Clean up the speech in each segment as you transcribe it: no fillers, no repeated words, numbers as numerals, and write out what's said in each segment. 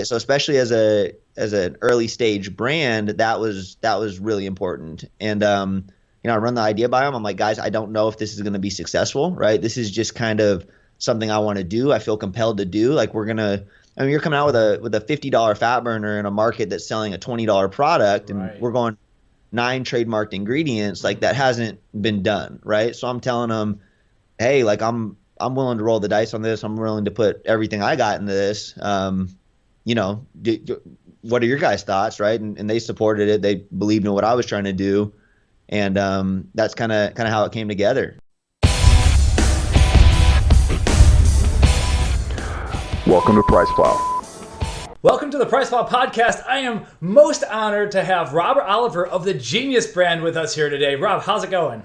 So especially as an early stage brand, that was really important. And I run the idea by them. I'm like, guys, I don't know if this is going to be successful, right? This is just kind of something I want to do. I feel compelled to do. Like I mean, you're coming out with a $50 fat burner in a market that's selling a $20 product, and Right. we're going 9 trademarked ingredients. Like that hasn't been done, right? So I'm telling them, hey, like I'm willing to roll the dice on this. I'm willing to put everything I got into this. What are your guys' thoughts, right? And they supported it. They believed in what I was trying to do, and that's kind of how it came together. Welcome to Price Plow. Welcome to the Price Plow Podcast. I am most honored to have Robert Oliver of the Genius brand with us here today. Rob, how's it going?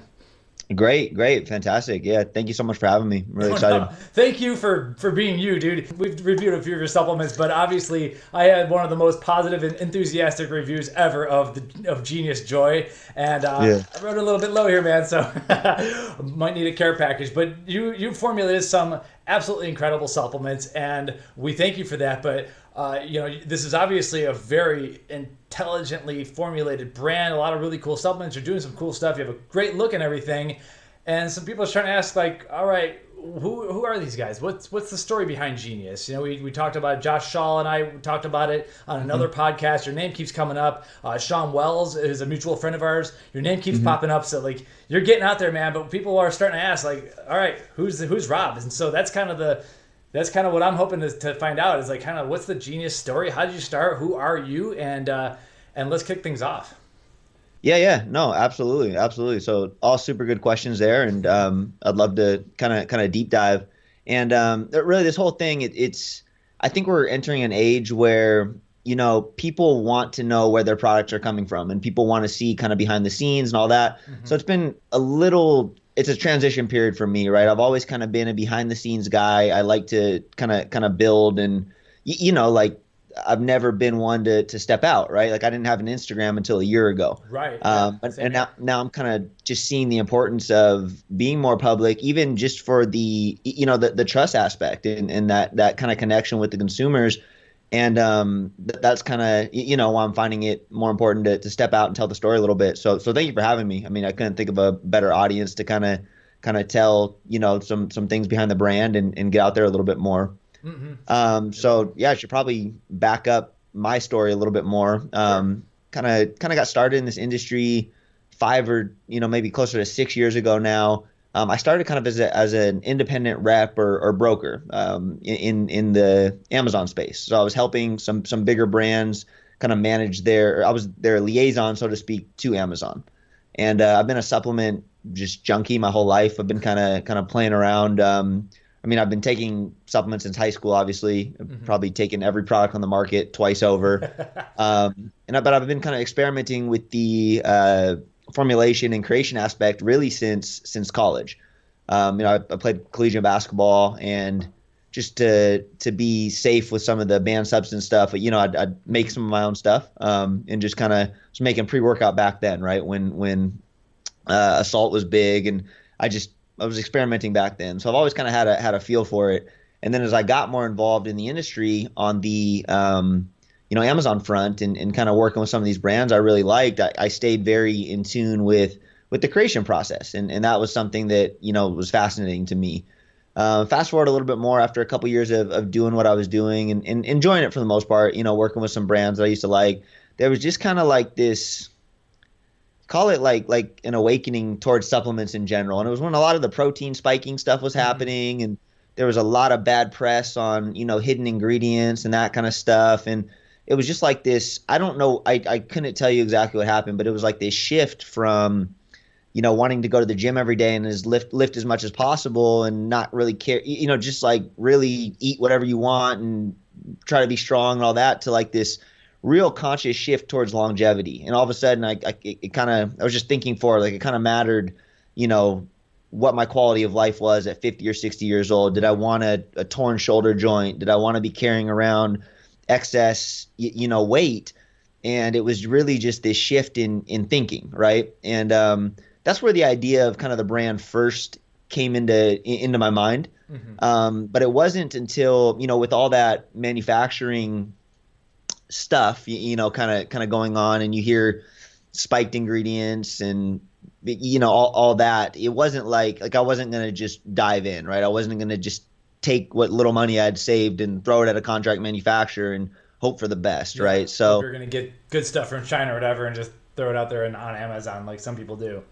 Great, fantastic. Yeah, thank you so much for having me. I'm really excited. No. Thank you for being you, dude. We've reviewed a few of your supplements, but obviously I had one of the most positive and enthusiastic reviews ever of Genius Joy, and Yeah. I wrote a little bit low here, man, so might need a care package. But you formulated some absolutely incredible supplements, and we thank you for that. But this is obviously a very intelligently formulated brand. A lot of really cool supplements. You're doing some cool stuff. You have a great look and everything. And some people are trying to ask, like, all right, who are these guys? What's the story behind Genius? We talked about it. Josh Shaw and I talked about it on another podcast. Your name keeps coming up. Sean Wells is a mutual friend of ours. Your name keeps popping up. So like you're getting out there, man. But people are starting to ask, like, all right, who's Rob? And so that's kind of what I'm hoping to find out is like kind of what's the Genius story? How did you start? Who are you? And let's kick things off. Yeah, no, absolutely. So all super good questions there, and I'd love to kind of deep dive. And really, this whole thing, it's I think we're entering an age where people want to know where their products are coming from, and people want to see kind of behind the scenes and all that. So it's a transition period for me, right? I've always kind of been a behind the scenes guy. I like to kind of build, and like I've never been one to step out, right? Like I didn't have an Instagram until a year ago. Right. And now I'm kind of just seeing the importance of being more public, even just for the trust aspect and that kind of connection with the consumers. And that's kind of why I'm finding it more important to step out and tell the story a little bit. So thank you for having me. I mean, I couldn't think of a better audience to kind of tell some things behind the brand and get out there a little bit more. So yeah, I should probably back up my story a little bit more. Kind of got started in this industry 5 or maybe closer to 6 years ago now. I started kind of as an independent rep or broker in the Amazon space. So I was helping some bigger brands kind of manage I was their liaison, so to speak, to Amazon. And I've been a supplement just junkie my whole life. I've been kind of playing around. I mean, I've been taking supplements since high school, obviously. I've probably taken every product on the market twice over. But I've been kind of experimenting with the formulation and creation aspect really since college. I played collegiate basketball, and just to be safe with some of the banned substance stuff, I'd make some of my own stuff and just kind of was making pre-workout back then, right? When Assault was big, and I was experimenting back then. So I've always kind of had a feel for it. And then as I got more involved in the industry on the Amazon front and kind of working with some of these brands I really liked, I stayed very in tune with the creation process. And that was something that, was fascinating to me. Fast forward a little bit more after a couple years of doing what I was doing and enjoying it for the most part, working with some brands that I used to like. There was just kind of like this, call it like an awakening towards supplements in general. And it was when a lot of the protein spiking stuff was happening, and there was a lot of bad press on, hidden ingredients and that kind of stuff. And it was just like this, I don't know, I couldn't tell you exactly what happened, but it was like this shift from, wanting to go to the gym every day and lift as much as possible and not really care, just like really eat whatever you want and try to be strong and all that, to like this real conscious shift towards longevity. And all of a sudden I was just thinking forward, like it kind of mattered, what my quality of life was at 50 or 60 years old. Did I want a torn shoulder joint? Did I want to be carrying around excess, weight? And it was really just this shift in thinking, right? And that's where the idea of kind of the brand first came into my mind. But it wasn't until, with all that manufacturing stuff, kind of going on, and you hear spiked ingredients and all that. It wasn't like I wasn't gonna just dive in, right? I wasn't gonna just take what little money I'd saved and throw it at a contract manufacturer and hope for the best, Yeah. right? Hope So you're gonna get good stuff from China or whatever, and just throw it out there and on Amazon like some people do.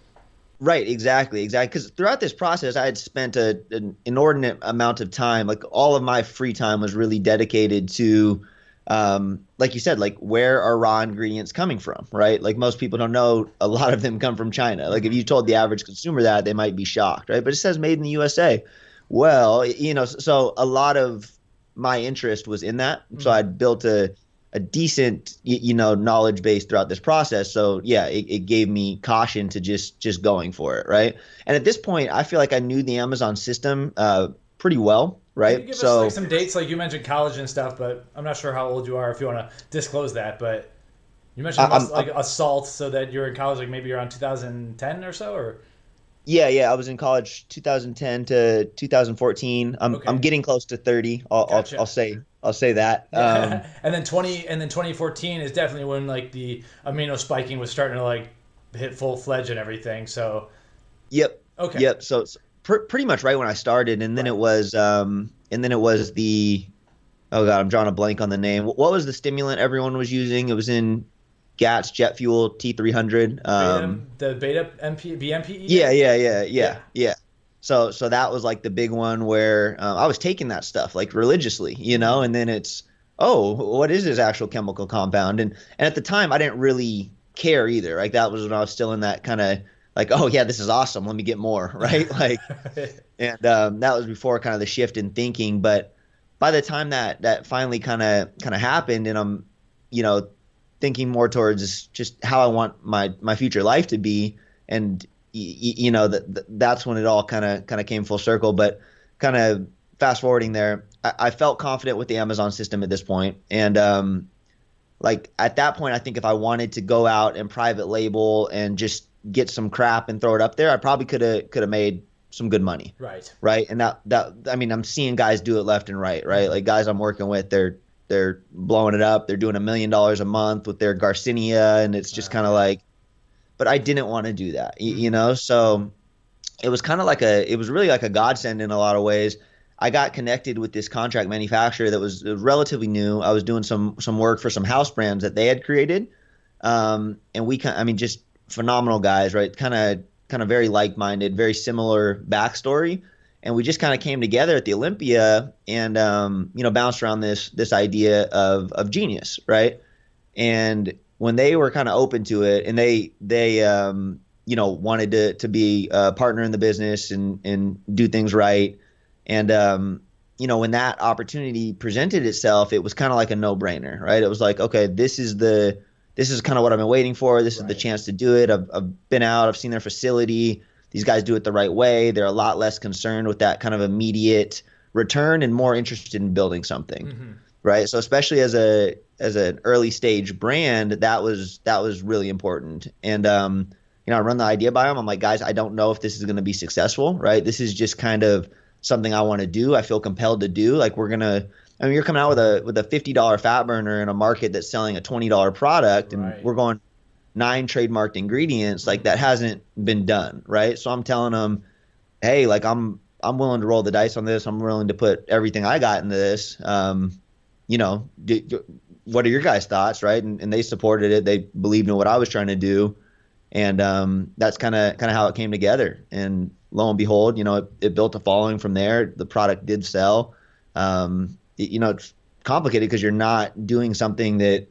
right, exactly. Because throughout this process, I had spent an inordinate amount of time. Like all of my free time was really dedicated to, like you said, like where are raw ingredients coming from, right? Like most people don't know a lot of them come from China. Like if Mm-hmm. you told the average consumer that, they might be shocked, right? But it says made in the USA. Well, so a lot of my interest was in that. So Mm-hmm. I'd built a decent knowledge base throughout this process. So yeah, it gave me caution to just going for it, right? And at this point I feel like I knew the Amazon system pretty well, Can you right? give us like So some dates? Like you mentioned college and stuff, but I'm not sure how old you are if you want to disclose that. But you mentioned I, must I'm like assault, so that you're in college, like maybe around 2010 or so, or yeah, I was in college 2010 to 2014. I'm okay, getting close to 30. I'll gotcha. say that. Yeah, and then 2014 is definitely when like the amino spiking was starting to like hit full fledged and everything. So Yep. okay, Yep. So it's pretty much right when I started, right. and then it was the, oh God, I'm drawing a blank on the name. What was the stimulant everyone was using? It was in GATS jet fuel T300. Beta MP BMPE Yeah, thing. yeah, yeah, yeah, Yeah, yeah. So that was like the big one where I was taking that stuff like religiously, hmm, and then it's, oh, what is this actual chemical compound? And at the time I didn't really care either. Like that was when I was still in that kind of like, oh yeah, this is awesome. Let me get more, right? Like, and that was before kind of the shift in thinking. But by the time that finally kind of happened, and I'm, you know, thinking more towards just how I want my future life to be, and that's when it all kind of came full circle. But kind of fast forwarding there, I felt confident with the Amazon system at this point, and like at that point, I think if I wanted to go out and private label and just get some crap and throw it up there, I probably could have made some good money, right. right? And that I mean, I'm seeing guys do it left and right, right? Hmm. Like guys I'm working with, they're blowing it up. They're doing $1 million a month with their Garcinia, and it's just kind of Yeah. like, but I didn't want to do that, Hmm. So it was kind of it was really like a godsend in a lot of ways. I got connected with this contract manufacturer that was relatively new. I was doing some work for some house brands that they had created, and I mean, just phenomenal guys, right? Kind of very like minded, very similar backstory, and we just kind of came together at the Olympia and bounced around this idea of genius, right? And when they were kind of open to it, and they wanted to be a partner in the business and do things right, and when that opportunity presented itself, it was kind of like a no brainer, right? It was like, okay, this is kind of what I've been waiting for. This is the Right. chance to do it. I've been out. I've seen their facility. These guys do it the right way. They're a lot less concerned with that kind of immediate return and more interested in building something, Hmm. right? So especially as an early stage brand, that was really important. And I run the idea by them. I'm like, guys, I don't know if this is going to be successful, right? This is just kind of something I want to do. I feel compelled to do. Like we're gonna. I mean, you're coming out with a $50 fat burner in a market that's selling a $20 product, and Right. we're going 9 trademarked ingredients. Like that Hmm. hasn't been done, right? So I'm telling them, hey, like I'm willing to roll the dice on this. I'm willing to put everything I got into this. What are your guys' thoughts, right? And they supported it. They believed in what I was trying to do, and that's kind of how it came together. And lo and behold, it built a following from there. The product did sell. It's complicated because you're not doing something that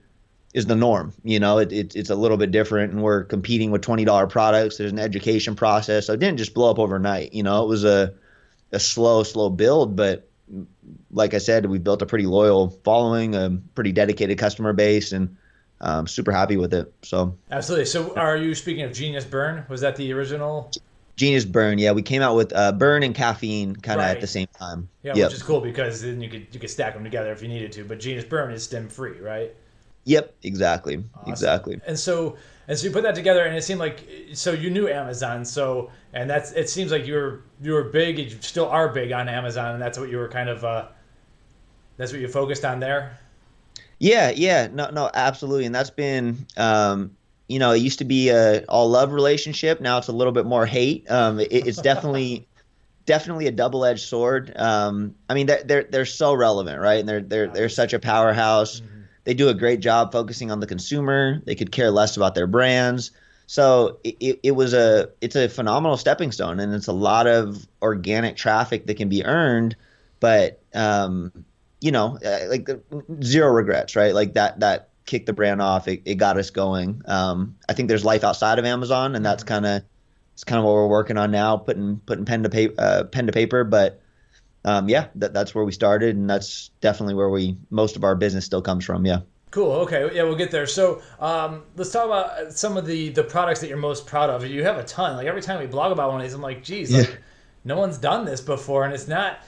is the norm. It's a little bit different, and we're competing with $20 products. There's an education process, so it didn't just blow up overnight. It was a slow build, but like I said, we've built a pretty loyal following, a pretty dedicated customer base, and super happy with it. So Absolutely. So, are you speaking of Genius Burn? Was that the original? Genius Burn, yeah, we came out with Burn and Caffeine kind of at the Right. same time. Yeah, which Yep, is cool because then you could stack them together if you needed to. But Genius Burn is stem free, right? yep, exactly, Awesome. exactly. And so you put that together, and it seemed like so you knew Amazon. So and that's it seems like you were big, and you still are big on Amazon, and that's what you were kind of that's what you focused on there. Yeah, no, absolutely. And that's been, it used to be a all love relationship. Now it's a little bit more hate. It's definitely a double-edged sword. I mean, they're so relevant, right? And they're such Obviously. a powerhouse. Hmm. They do a great job focusing on the consumer. They could care less about their brands. So it's a phenomenal stepping stone, and it's a lot of organic traffic that can be earned. But like zero regrets, right? Like that kicked the brand off. It got us going. I think there's life outside of Amazon, and that's Hmm. kind of what we're working on now, putting pen to paper. But yeah, that's where we started, and that's definitely where we most of our business still comes from. Yeah. Cool. Okay. Yeah, we'll get there. So let's talk about some of the products that you're most proud of. You have a ton. Like every time we blog about one of these, I'm like, geez, Yeah. like no one's done this before, and it's not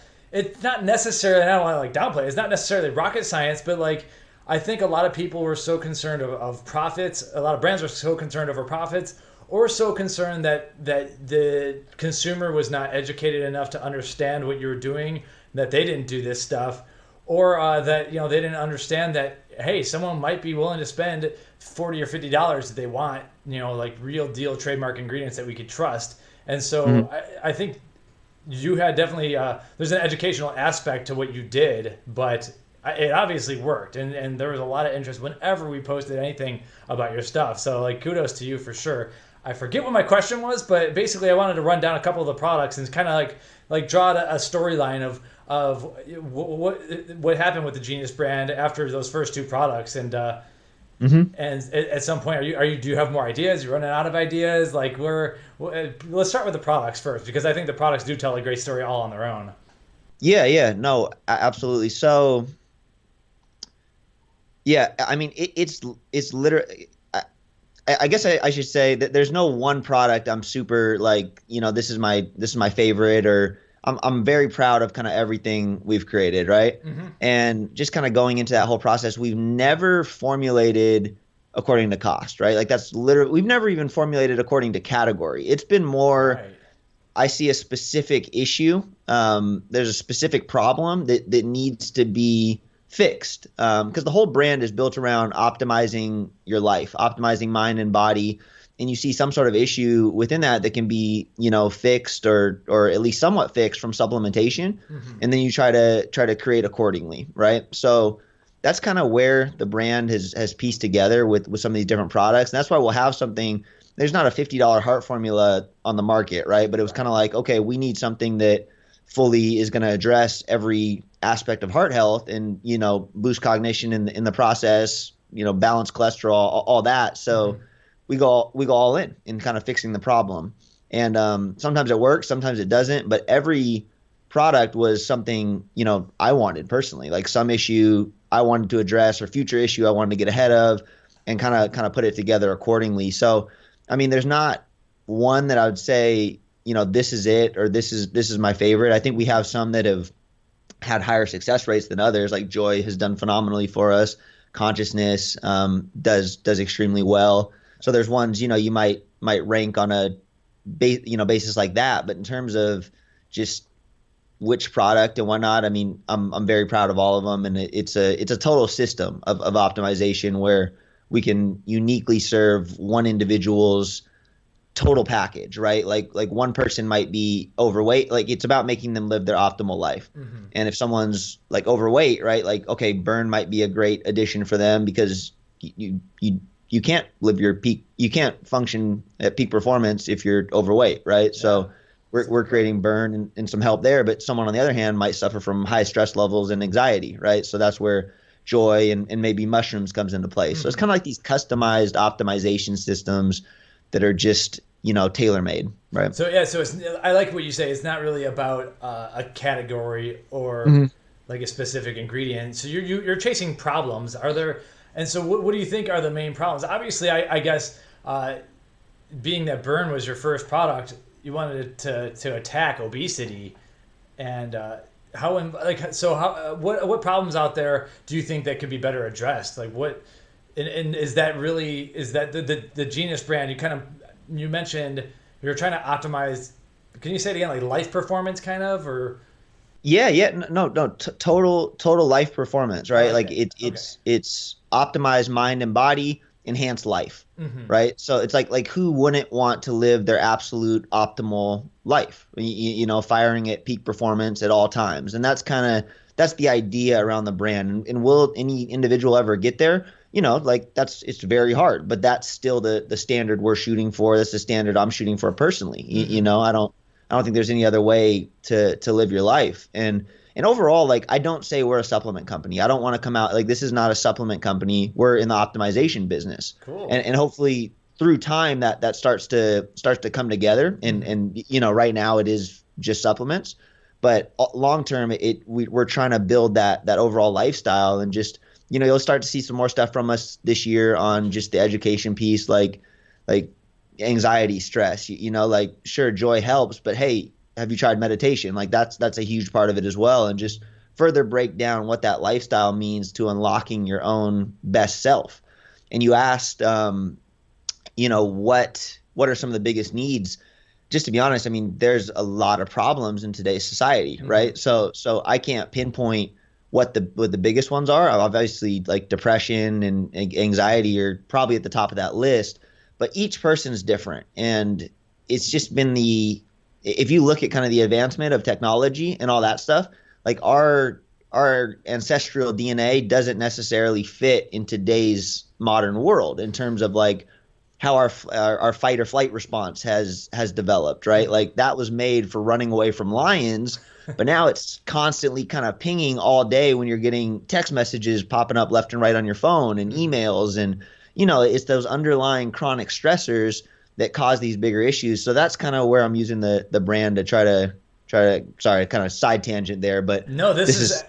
necessarily. I don't want to like downplay. It's not necessarily rocket science, but like I think a lot of people were so concerned of profits. A lot of brands were so concerned over profits, or so concerned that the consumer was not educated enough to understand what you were doing, that they didn't do this stuff, or that they didn't understand that hey, someone might be willing to spend $40 or $50 that they want, like real deal trademark ingredients that we could trust. And so Mhm. I think you had definitely there's an educational aspect to what you did, but it obviously worked, and there was a lot of interest whenever we posted anything about your stuff. So like kudos to you for sure. I forget what my question was, but basically I wanted to run down a couple of the products and kind of like draw a storyline of what happened with the Genius brand after those first two products, Mhm. and at some point are you do you have more ideas? You're running out of ideas? Like let's start with the products first, because I think the products do tell a great story all on their own. Yeah. No, absolutely. So yeah, I mean, it's literally. I guess I should say that there's no one product I'm super like, this is my favorite, or I'm very proud of kind of everything we've created, right? Hmm. And just kind of going into that whole process, we've never formulated according to cost, right? Like that's literally we've never even formulated according to category. It's been more Right. I see a specific issue. There's a specific problem that needs to be fixed because the whole brand is built around optimizing your life, optimizing mind and body, and you see some sort of issue within that can be fixed or at least somewhat fixed from supplementation, Hmm. and then you try to create accordingly, right? So that's kind of where the brand has pieced together with some of these different products, and that's why we'll have something. There's not a $50 heart formula on the market, right? But it was kind Right. of like, okay, we need something that fully is going to address every aspect of heart health and boost cognition in the process, balance cholesterol, all that. So Hmm. we go all in kind of fixing the problem. And sometimes it works, sometimes it doesn't. But every product was something I wanted personally, like some issue I wanted to address or future issue I wanted to get ahead of, and kind of put it together accordingly. So I mean, there's not one that I would say, this is it or this is my favorite. I think we have some that have had higher success rates than others. Like Joy has done phenomenally for us. Consciousness does extremely well. So there's ones you might rank on a basis like that. But in terms of just which product and whatnot, I mean, I'm very proud of all of them, and it's a total system of optimization where we can uniquely serve one individual's total package, right? Like one person might be overweight, like it's about making them live their optimal life. Hmm. And if someone's like overweight, right? Like okay, burn might be a great addition for them because you can't live your peak, you can't function at peak performance if you're overweight, right? Yeah. So we're Right. creating burn and some help there, but someone on the other hand might suffer from high stress levels and anxiety, right? So that's where joy and maybe mushrooms comes into play. So it's Hmm. kind of like these customized optimization systems that are just tailor made, right? So yeah, so I like what you say. It's not really about a category or Hmm. like a specific ingredient. So you're chasing problems. Are there? And so what do you think are the main problems? Obviously, I guess being that Burn was your first product, you wanted to attack obesity, and what problems out there do you think that could be better addressed? Like what? And is that the Genius brand? You mentioned you're trying to optimize. Can you say it again? Like life performance, kind of, or Total life performance, I right? like Like it. Okay. it's optimized mind and body, enhanced life, Hmm. right? So it's like who wouldn't want to live their absolute optimal life? Firing at peak performance at all times, and that's the idea around the brand. And will any individual ever get there? Like it's very hard, but that's still the standard we're shooting for. That's the standard I'm shooting for personally. Hmm. I don't think there's any other way to live your life. And overall, like I don't say we're a supplement company. I don't want to come out like this is not a supplement company. We're in the optimization business. Cool. And hopefully through time that starts to come together. And Hmm. and right now it is just supplements. But long term, we're trying to build that overall lifestyle and just you'll start to see some more stuff from us this year on just the education piece, like anxiety, stress. Like sure, joy helps, but hey, have you tried meditation? Like that's a huge part of it as well, and just further break down what that lifestyle means to unlocking your own best self. And you asked, what are some of the biggest needs? Just to be honest, I mean, there's a lot of problems in today's society, Hmm. right? So I can't pinpoint what the biggest ones are. Obviously, like depression and anxiety are probably at the top of that list, but each person's different, and it's just been the if you look at kind of the advancement of technology and all that stuff, like our ancestral DNA doesn't necessarily fit in today's modern world in terms of like how our fight or flight response has developed, right? Hmm. Like that was made for running away from lions, but now it's constantly kind of pinging all day when you're getting text messages popping up left and right on your phone and Hmm. emails, and it's those underlying chronic stressors that cause these bigger issues. So that's kind of where I'm using the brand to try to sorry, kind of side tangent there, but No, this this is is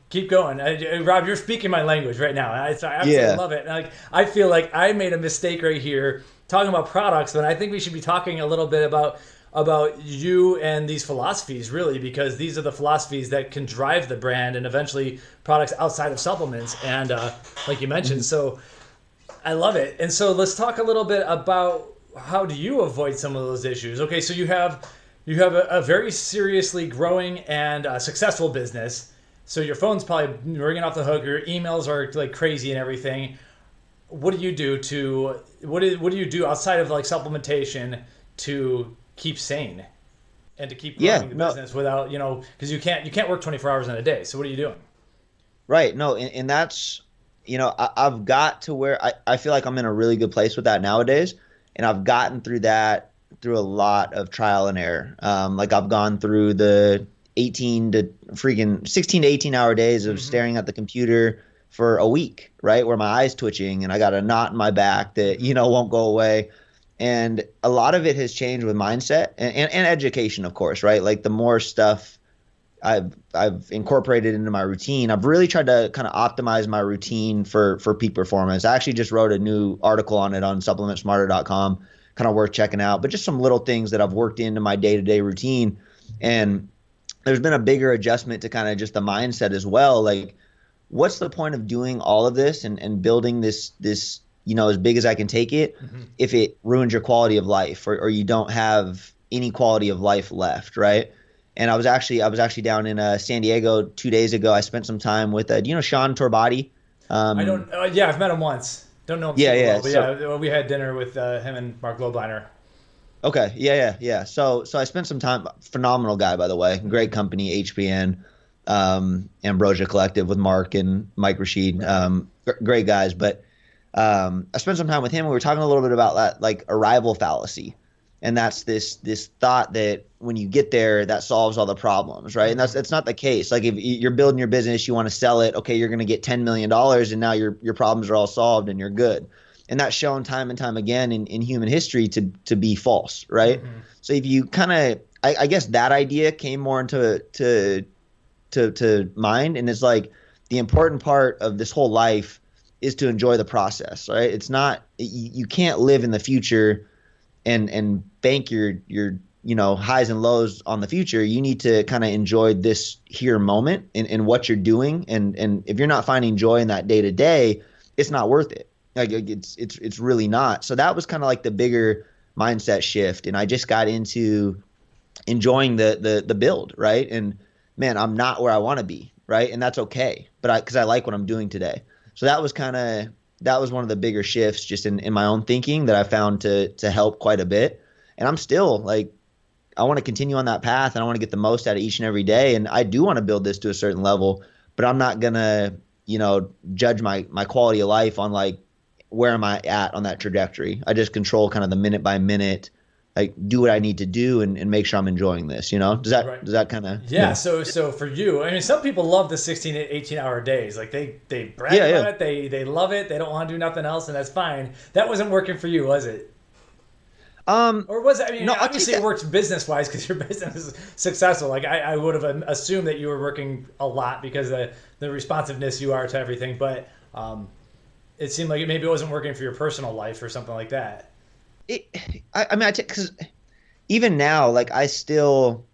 keep going. Rob, you're speaking my language right now. I absolutely yeah. love it. Like, I feel like I made a mistake right here talking about products, but I think we should be talking a little bit about you and these philosophies, really, because these are the philosophies that can drive the brand and eventually products outside of supplements. And like you mentioned, Mhm. so I love it. And so let's talk a little bit about how do you avoid some of those issues. Okay, so you have a very seriously growing and successful business. So your phone's probably ringing off the hook. Your emails are like crazy and everything. What do you do to what do you do outside of like supplementation to keep sane and to keep Yeah, growing the no, business without because you can't work 24 hours in a day. So what are you doing? right. No, and that's, I've got to where I feel like I'm in a really good place with that nowadays. And I've gotten through that through a lot of trial and error. Like I've gone through the 18 to freaking 16 to 18-hour days of Mm-hmm. staring at the computer for a week, right? Where my eyes twitching and I got a knot in my back that, Mm-hmm. won't go away. And a lot of it has changed with mindset and education, of course, right? Like the more stuff I've incorporated into my routine. I've really tried to kind of optimize my routine for peak performance. I actually just wrote a new article on it on supplementsmarter.com, kind of worth checking out. But just some little things that I've worked into my day-to-day routine. And there's been a bigger adjustment to kind of just the mindset as well. Like, what's the point of doing all of this and building this, as big as I can take it, Mm-hmm. if it ruins your quality of life or you don't have any quality of life left, right? And I was actually down in San Diego 2 days ago. I spent some time with do you know Sean Torbati? I Um, don't. Yeah, I've met him once. Don't know him yeah, super yeah. well, but So yeah, well, we had dinner with him and Mark Lobliner. okay, yeah. So I spent some time. Phenomenal guy, by the way. Great company, HPN, Ambrosia Collective with Mark and Mike Rashid. Right. Great guys. But I spent some time with him. We were talking a little bit about that, like arrival fallacy, and that's this thought that when you get there, that solves all the problems, right? And Mm-hmm. that's not the case. Like if you're building your business, you want to sell it, okay, you're going to get $10 million, and now your problems are all solved and you're good. And that's shown time and time again in human history to be false, right? Mm-hmm. So if you kind of, I guess that idea came more into to mind, and it's like the important part of this whole life is to enjoy the process, right? It's not you can't live in the future and bank your highs and lows on the future. You need to kind of enjoy this here moment in what you're doing, and if you're not finding joy in that day to day, it's not worth it. Like it's really not. So that was kind of like the bigger mindset shift, and I just got into enjoying the build, right? And man, I'm not where I want to be, right? And that's okay. But because I like what I'm doing today. So that was one of the bigger shifts just in my own thinking that I found to help quite a bit. And I'm still like, I want to continue on that path and I want to get the most out of each and every day. And I do want to build this to a certain level, but I'm not gonna, judge my quality of life on like where am I at on that trajectory. I just control kind of the minute by minute, like do what I need to do and make sure I'm enjoying this, Right. Does that kind of, Yeah, so for you, I mean, some people love the 16 to 18-hour days. Like they brag yeah, yeah. about it, they love it, they don't want to do nothing else, and that's fine. That wasn't working for you, was it? Or was it? I mean, No, I'll take obviously it that. worked business wise because your business is successful. Like I would have assumed that you were working a lot because the responsiveness you are to everything, but it seemed like maybe it wasn't working for your personal life or something like that. It, I mean, because even now, like I still,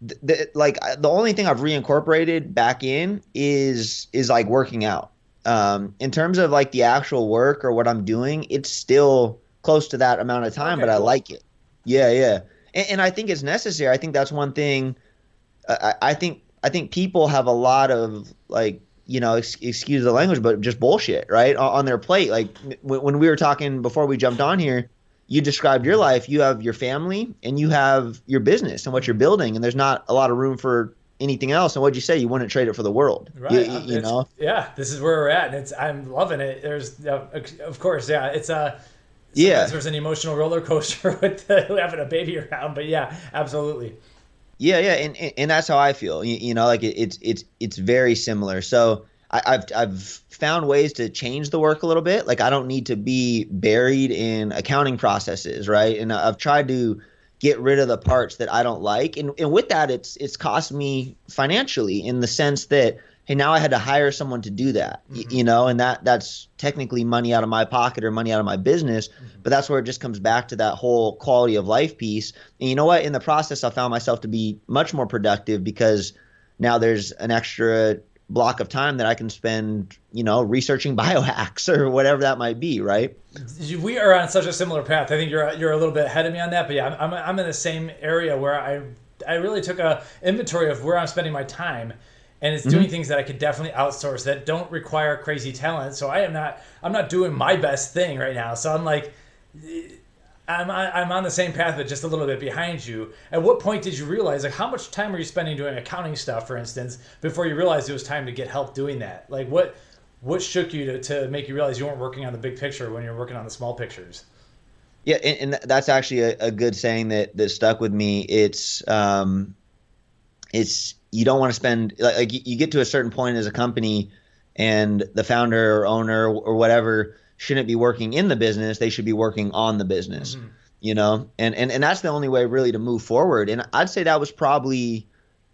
the only thing I've reincorporated back in is like working out. In terms of like the actual work or what I'm doing, it's still close to that amount of time, but Okay, I cool. like it. Yeah, yeah, and I think it's necessary. I think that's one thing. I think people have a lot of like excuse the language, but just bullshit right on their plate. Like when we were talking before we jumped on here, you described your life. You have your family and you have your business and what you're building, and there's not a lot of room for anything else. And what'd you say? You wouldn't trade it for the world. You, Right. you, you It's know? yeah. This is where we're at, and it's I'm loving it. There's of course, yeah. It's sometimes Yeah, there's an emotional roller coaster with having a baby around, but yeah, absolutely. yeah, and that's how I feel. Like it's very similar. So I've found ways to change the work a little bit. Like I don't need to be buried in accounting processes, right? And I've tried to get rid of the parts that I don't like, and with that, it's cost me financially in the sense that hey, now I had to hire someone to do that, Hmm. and that's technically money out of my pocket or money out of my business. Hmm. But that's where it just comes back to that whole quality of life piece. And you know what? In the process, I found myself to be much more productive because now there's an extra block of time that I can spend, researching biohacks or whatever that might be, right? We are on such a similar path. I think you're a little bit ahead of me on that, but yeah, I'm in the same area where I really took a inventory of where I'm spending my time, and it's doing Hmm. things that I could definitely outsource that don't require crazy talent. So I'm not doing my best thing right now. So I'm like I'm on the same path, but just a little bit behind you. At what point did you realize, like, how much time were you spending doing accounting stuff, for instance, before you realized it was time to get help doing that? Like, what shook you to make you realize you weren't working on the big picture when you're working on the small pictures? Yeah, and that's actually a good saying that stuck with me. It's you don't want to spend like you get to a certain point as a company, and the founder or owner or whatever shouldn't be working in the business. They should be working on the business, Hmm. and that's the only way really to move forward. And I'd say that was probably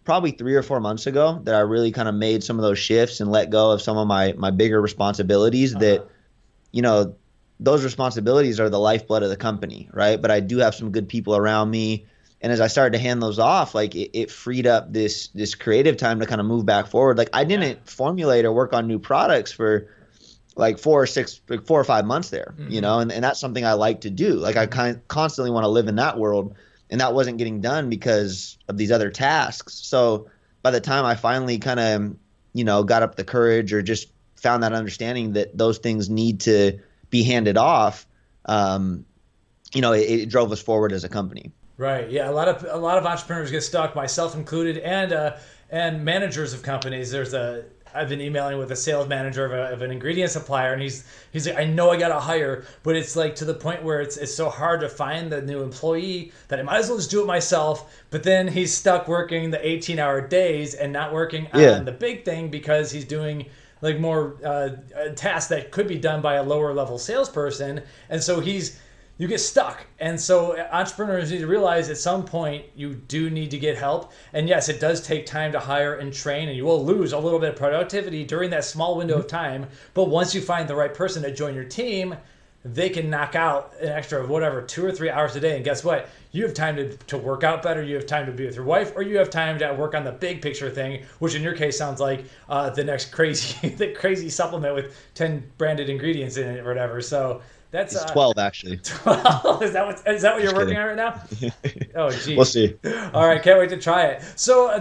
3 or 4 months ago that I really kind of made some of those shifts and let go of some of my bigger responsibilities Uh-huh. that you know, those responsibilities are the lifeblood of the company, right? But I do have some good people around me. And as I started to hand those off, like it freed up this creative time to kind of move back forward. Like I Yeah. didn't formulate or work on new products for like 4 or 5 months there, Hmm. and that's something I like to do. Like I Hmm. constantly want to live in that world, and that wasn't getting done because of these other tasks. So by the time I finally kind of, got up the courage or just found that understanding that those things need to be handed off, um, it drove us forward as a company. Right. Yeah. A lot of entrepreneurs get stuck, myself included, and managers of companies. I've been emailing with a sales manager of an ingredient supplier, and he's like, I know I got to hire, but it's like to the point where it's so hard to find the new employee that I might as well just do it myself. But then he's stuck working the 18-hour days and not working Yeah. on the big thing because he's doing like more tasks that could be done by a lower level salesperson, and so you get stuck. And so entrepreneurs need to realize at some point you do need to get help. And yes, it does take time to hire and train, and you will lose a little bit of productivity during that small window of time. But once you find the right person to join your team, they can knock out an extra of whatever 2 or 3 hours a day. And guess what? You have time to work out better. You have time to be with your wife, or you have time to work on the big picture thing, which in your case sounds like the next crazy the crazy supplement with 10 branded ingredients in it or whatever. So That's It's 12 actually. 12. Is that what you're Just working kidding. on right now? Oh, We'll geez. see. All right, can't wait to try it. So,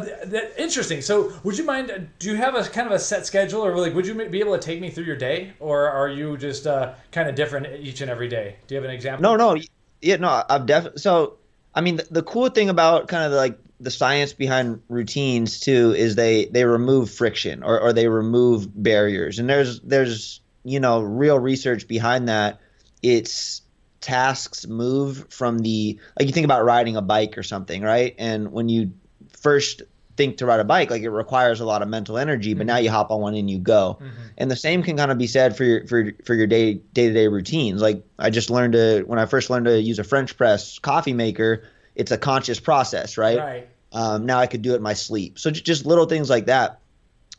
interesting. So, would you mind? Do you have a kind of a set schedule, or like, would you be able to take me through your day, or are you just kind of different each and every day? Do you have an example? No, no, yeah, no, I've definitely. So, I mean, the cool thing about kind of like the science behind routines too is they remove friction or they remove barriers, and there's real research behind that. It's tasks move from the like you think about riding a bike or something, right? And when you first think to ride a bike, like it requires a lot of mental energy, but now Mm-hmm. you hop on one and you go. Mm-hmm. And the same can kind of be said for your day-to-day routines. Like I just learned to when I first learned to use a French press coffee maker, it's a conscious process, right? Right. Now I could do it in my sleep. So just little things like that.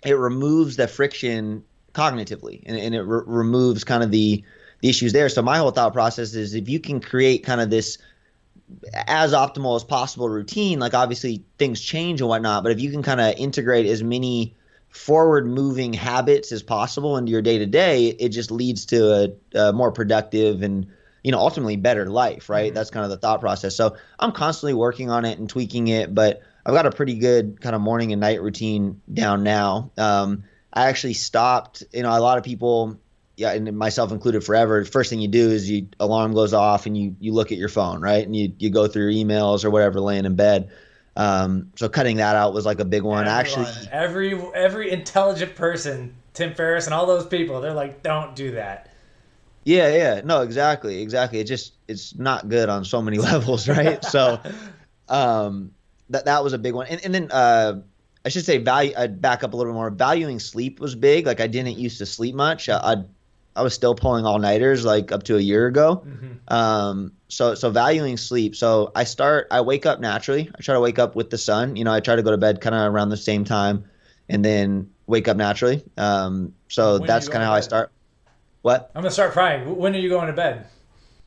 It removes the friction cognitively, and it removes kind of the issues there. So my whole thought process is if you can create kind of this as optimal as possible routine, like obviously things change and whatnot, but if you can kind of integrate as many forward moving habits as possible into your day to day, it just leads to a more productive and ultimately better life, right? Mm-hmm. That's kind of the thought process. So I'm constantly working on it and tweaking it, but I've got a pretty good kind of morning and night routine down now. I actually stopped, a lot of people, yeah, and myself included forever. First thing you do is you alarm goes off and you look at your phone, right? And you go through your emails or whatever laying in bed. So cutting that out was like a big one. Actually, Everyone, every intelligent person, Tim Ferriss and all those people, they're like, don't do that. yeah, yeah, no, exactly. It's not good on so many levels, right? So that was a big one. And then I should say value. I'd back up a little bit more. Valuing sleep was big. Like I didn't used to sleep much. I was still pulling all nighters like up to a year ago. Mm-hmm. So valuing sleep. So I wake up naturally. I try to wake up with the sun. I try to go to bed kind of around the same time, and then wake up naturally. So When are you that's going kind to of how I bed? start. What? I'm gonna start crying. When are you going to bed?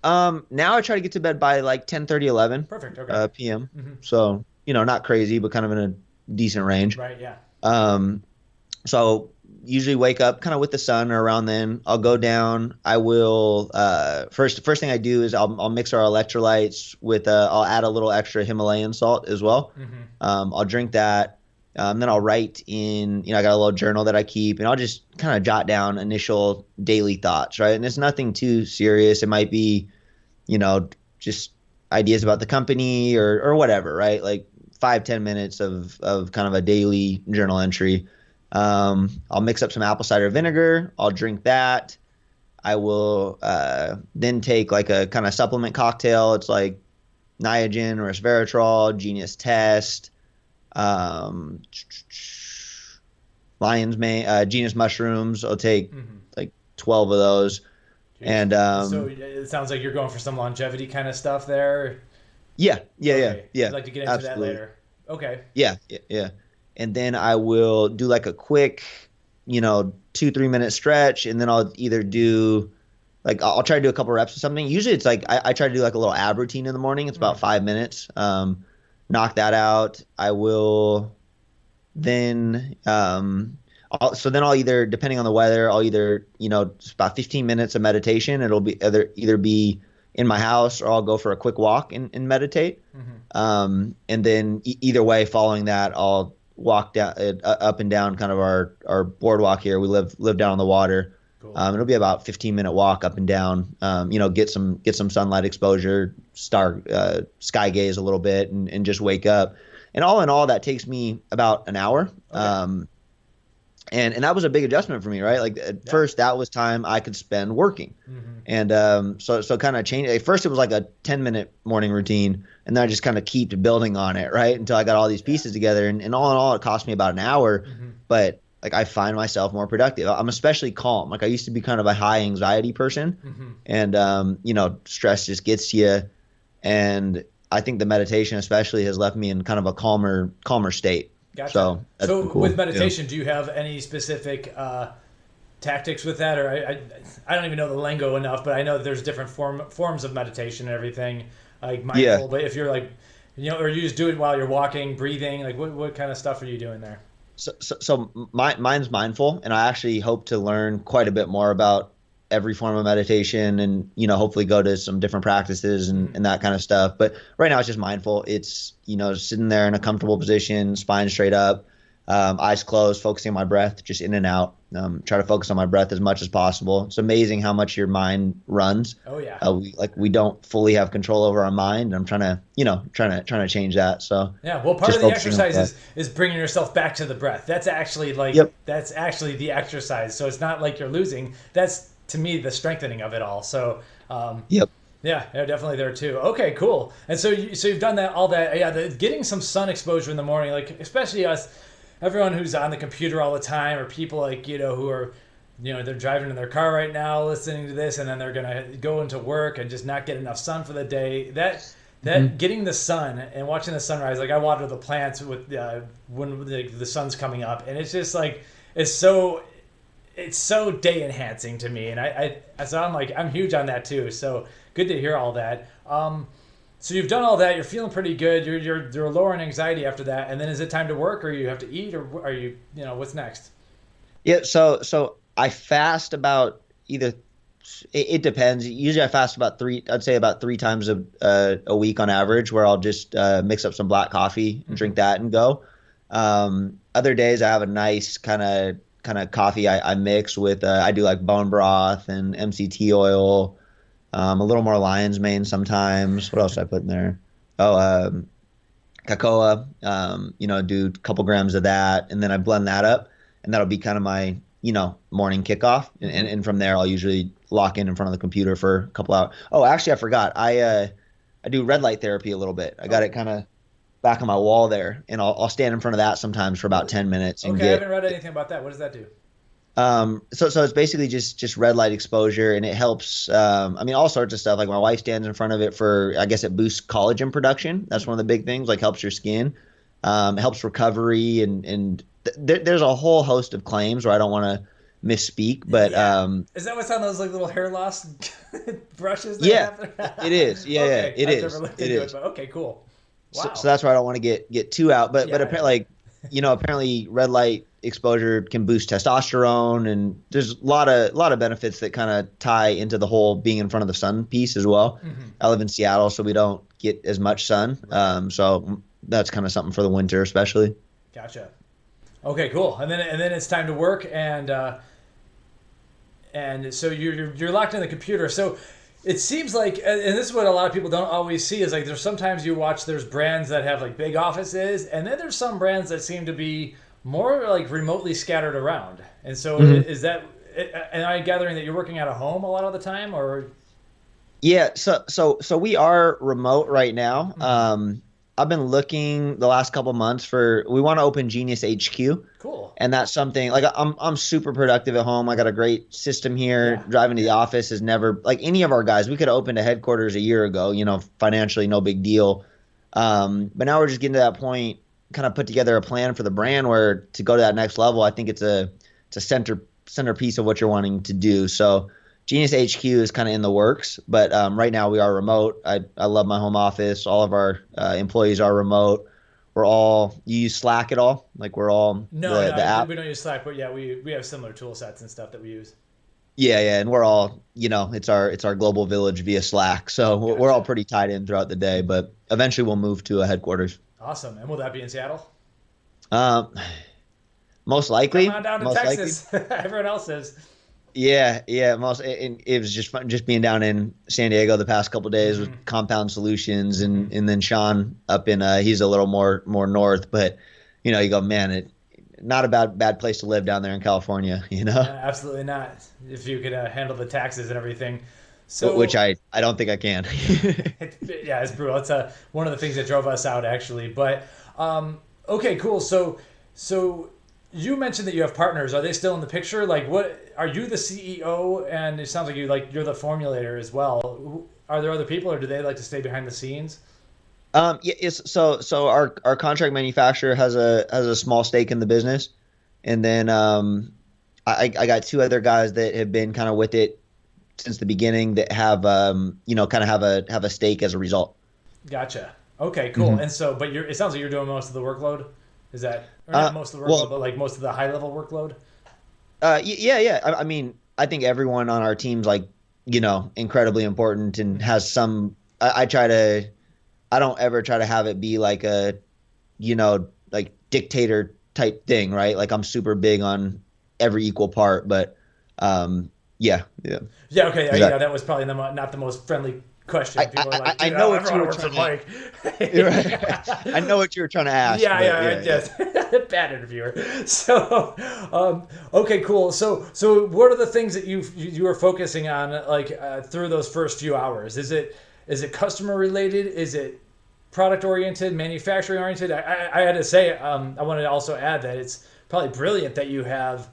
Now I try to get to bed by like 10:30, 11 Perfect. Okay. p.m. Mm-hmm. So not crazy, but kind of in a decent range. Right. Yeah. Um, so usually wake up kind of with the sun or around then. I'll go down. I will first thing I do is I'll mix our electrolytes with I'll add a little extra Himalayan salt as well. Mm-hmm. I'll drink that. Then I'll write in, I got a little journal that I keep, and I'll just kind of jot down initial daily thoughts, right? And it's nothing too serious. It might be, just ideas about the company or whatever, right? Like 5-10 minutes of kind of a daily journal entry. I'll mix up some apple cider vinegar. I'll drink that. I will then take like a kind of supplement cocktail. It's like Niagen, resveratrol, Genius Test, um, lion's mane, Genius mushrooms. I'll take Mm-hmm. like 12 of those. Jeez. And So it sounds like you're going for some longevity kind of stuff there. yeah, yeah, yeah, Okay. yeah, I'd like to get into that absolutely. later. Okay. Yeah, yeah, yeah. And then I will do like a quick, 2-3 minute stretch, and then I'll either do like I'll try to do a couple reps or something. Usually it's like I try to do like a little ab routine in the morning. It's about Mm. 5 minutes. Knock that out. I will then so then I'll either depending on the weather, I'll either it's about 15 minutes of meditation. It'll be either be in my house or I'll go for a quick walk and meditate. Mm-hmm. And then either way, following that, I'll walk down up and down kind of our boardwalk here. We live down on the water. Cool. It'll be about 15-minute walk up and down. Get some sunlight exposure, sky gaze a little bit, and just wake up. And all in all, that takes me about an hour. Okay. And that was a big adjustment for me, right? Like at Yeah. first, that was time I could spend working, Mm-hmm. and so kind of changed. At first, it was like a 10-minute morning routine, and then I just kind of kept building on it, right, until I got all these pieces together. And all in all, it cost me about an hour, Mm-hmm. but like I find myself more productive. I'm especially calm. Like I used to be kind of a high anxiety person, Mm-hmm. and stress just gets to you, and I think the meditation especially has left me in kind of a calmer state. Gotcha. So that's So been cool. with meditation, do you have any specific tactics with that, or I don't even know the lingo enough, but I know that there's different forms of meditation and everything, like Yeah. mindful. But if you're like, or you just do it while you're walking, breathing, like what kind of stuff are you doing there? So mine's mindful, and I actually hope to learn quite a bit more about every form of meditation and, hopefully go to some different practices and that kind of stuff. But right now it's just mindful. It's, sitting there in a comfortable position, spine straight up, eyes closed, focusing on my breath, just in and out. Try to focus on my breath as much as possible. It's amazing how much your mind runs. Oh yeah. We don't fully have control over our mind. I'm trying to change that. So yeah. Well, part of the exercise is bringing yourself back to the breath. That's actually that's actually the exercise. So it's not like you're losing. That's to me the strengthening of it all. So yep. Yeah, definitely there too. Okay, cool. And so you've done all that. Yeah, getting some sun exposure in the morning, like especially us. Everyone who's on the computer all the time, or people like, who are, they're driving in their car right now listening to this, and then they're going to go into work and just not get enough sun for the day. That getting the sun and watching the sunrise, like I water the plants with when the sun's coming up, and it's just like, it's so day enhancing to me. And so I'm huge on that too. So good to hear all that. So you've done all that. You're feeling pretty good. You're lowering anxiety after that. And then is it time to work, or you have to eat, or are you what's next? Yeah. So I fast about either. It depends. Usually I fast about three times a week on average, where I'll just mix up some black coffee and drink that and go. Other days I have a nice kind of coffee I mix with. I do like bone broth and MCT oil. A little more lion's mane sometimes. What else did I put in there? Oh, cocoa. Do a couple grams of that, and then I blend that up, and that'll be kind of my, morning kickoff. And from there, I'll usually lock in front of the computer for a couple hours. Oh, actually, I forgot. I do red light therapy a little bit. I got it kind of back on my wall there, and I'll stand in front of that sometimes for about 10 minutes. And I haven't read anything about that. What does that do? So it's basically just red light exposure, and it helps, all sorts of stuff. Like my wife stands in front of it for, I guess it boosts collagen production. That's one of the big things, like helps your skin, helps recovery. And there's a whole host of claims where I don't want to misspeak, but, is that what's on those like little hair loss brushes? It is. Yeah. Okay. It I've is. Never looked It into is. It, but okay, cool. Wow. So that's why I don't want to get too out, but apparently, apparently red light exposure can boost testosterone, and there's a lot of benefits that kind of tie into the whole being in front of the sun piece as well. I live in Seattle, so we don't get as much sun. So that's kind of something for the winter, especially. Gotcha. Okay, cool. And then it's time to work, and so you're locked in the computer. So it seems like, and this is what a lot of people don't always see, is like there's sometimes there's brands that have like big offices, and then there's some brands that seem to be more like remotely scattered around. And so is that, am I gathering that you're working out of home a lot of the time, or? Yeah. So we are remote right now. I've been looking the last couple months we want to open Genius HQ. Cool. And that's something like I'm super productive at home. I got a great system here. Yeah. Driving to the office is never like any of our guys. We could have opened a headquarters a year ago, financially, no big deal. But now we're just getting to that point, kind of put together a plan for the brand where to go to that next level. I think it's a centerpiece of what you're wanting to do. So Genius HQ is kind of in the works, but right now we are remote. I love my home office. All of our employees are remote. You use Slack at all? Like we're all the app? We don't use Slack, but yeah, we have similar tool sets and stuff that we use. Yeah, and we're all, it's our global village via Slack. So Gotcha. We're all pretty tied in throughout the day, but eventually we'll move to a headquarters. Awesome. And will that be in Seattle? Most likely. Come on down to Texas. Everyone else is. Yeah. It was just fun just being down in San Diego the past couple of days with Compound Solutions, and then Sean up in he's a little more north, but you go, man, not a bad place to live down there in California, Absolutely not. If you could handle the taxes and everything. So, which I don't think I can. Yeah, it's brutal. It's one of the things that drove us out, actually. But okay, cool. So you mentioned that you have partners. Are they still in the picture? Like, what are you the CEO? And it sounds like you're the formulator as well. Are there other people, or do they like to stay behind the scenes? So our contract manufacturer has a small stake in the business, and then I got two other guys that have been kind of with it since the beginning that have kind of have a stake as a result. Gotcha. Okay, cool. And so, but it sounds like you're doing most of the workload. Is that, or not most of the workload, but like most of the high level workload? Yeah. I mean, I think everyone on our team's like, incredibly important and has some. I try to. I don't ever try to have it be like a, like dictator type thing, right? Like I'm super big on every equal part, but yeah, yeah. Yeah, okay, Is yeah, that that was probably not the most friendly I, question. People are I like, I dude, I know don't what ever you want to were work for trying to. Mike. I know what you were trying to ask, Yeah, but yeah, yeah, yeah. yes. Bad interviewer. So, okay, cool. So what are the things that you are focusing on, like through those first few hours? Is it customer related? Is it product oriented, manufacturing oriented? I had to say, I wanted to also add that it's probably brilliant that you have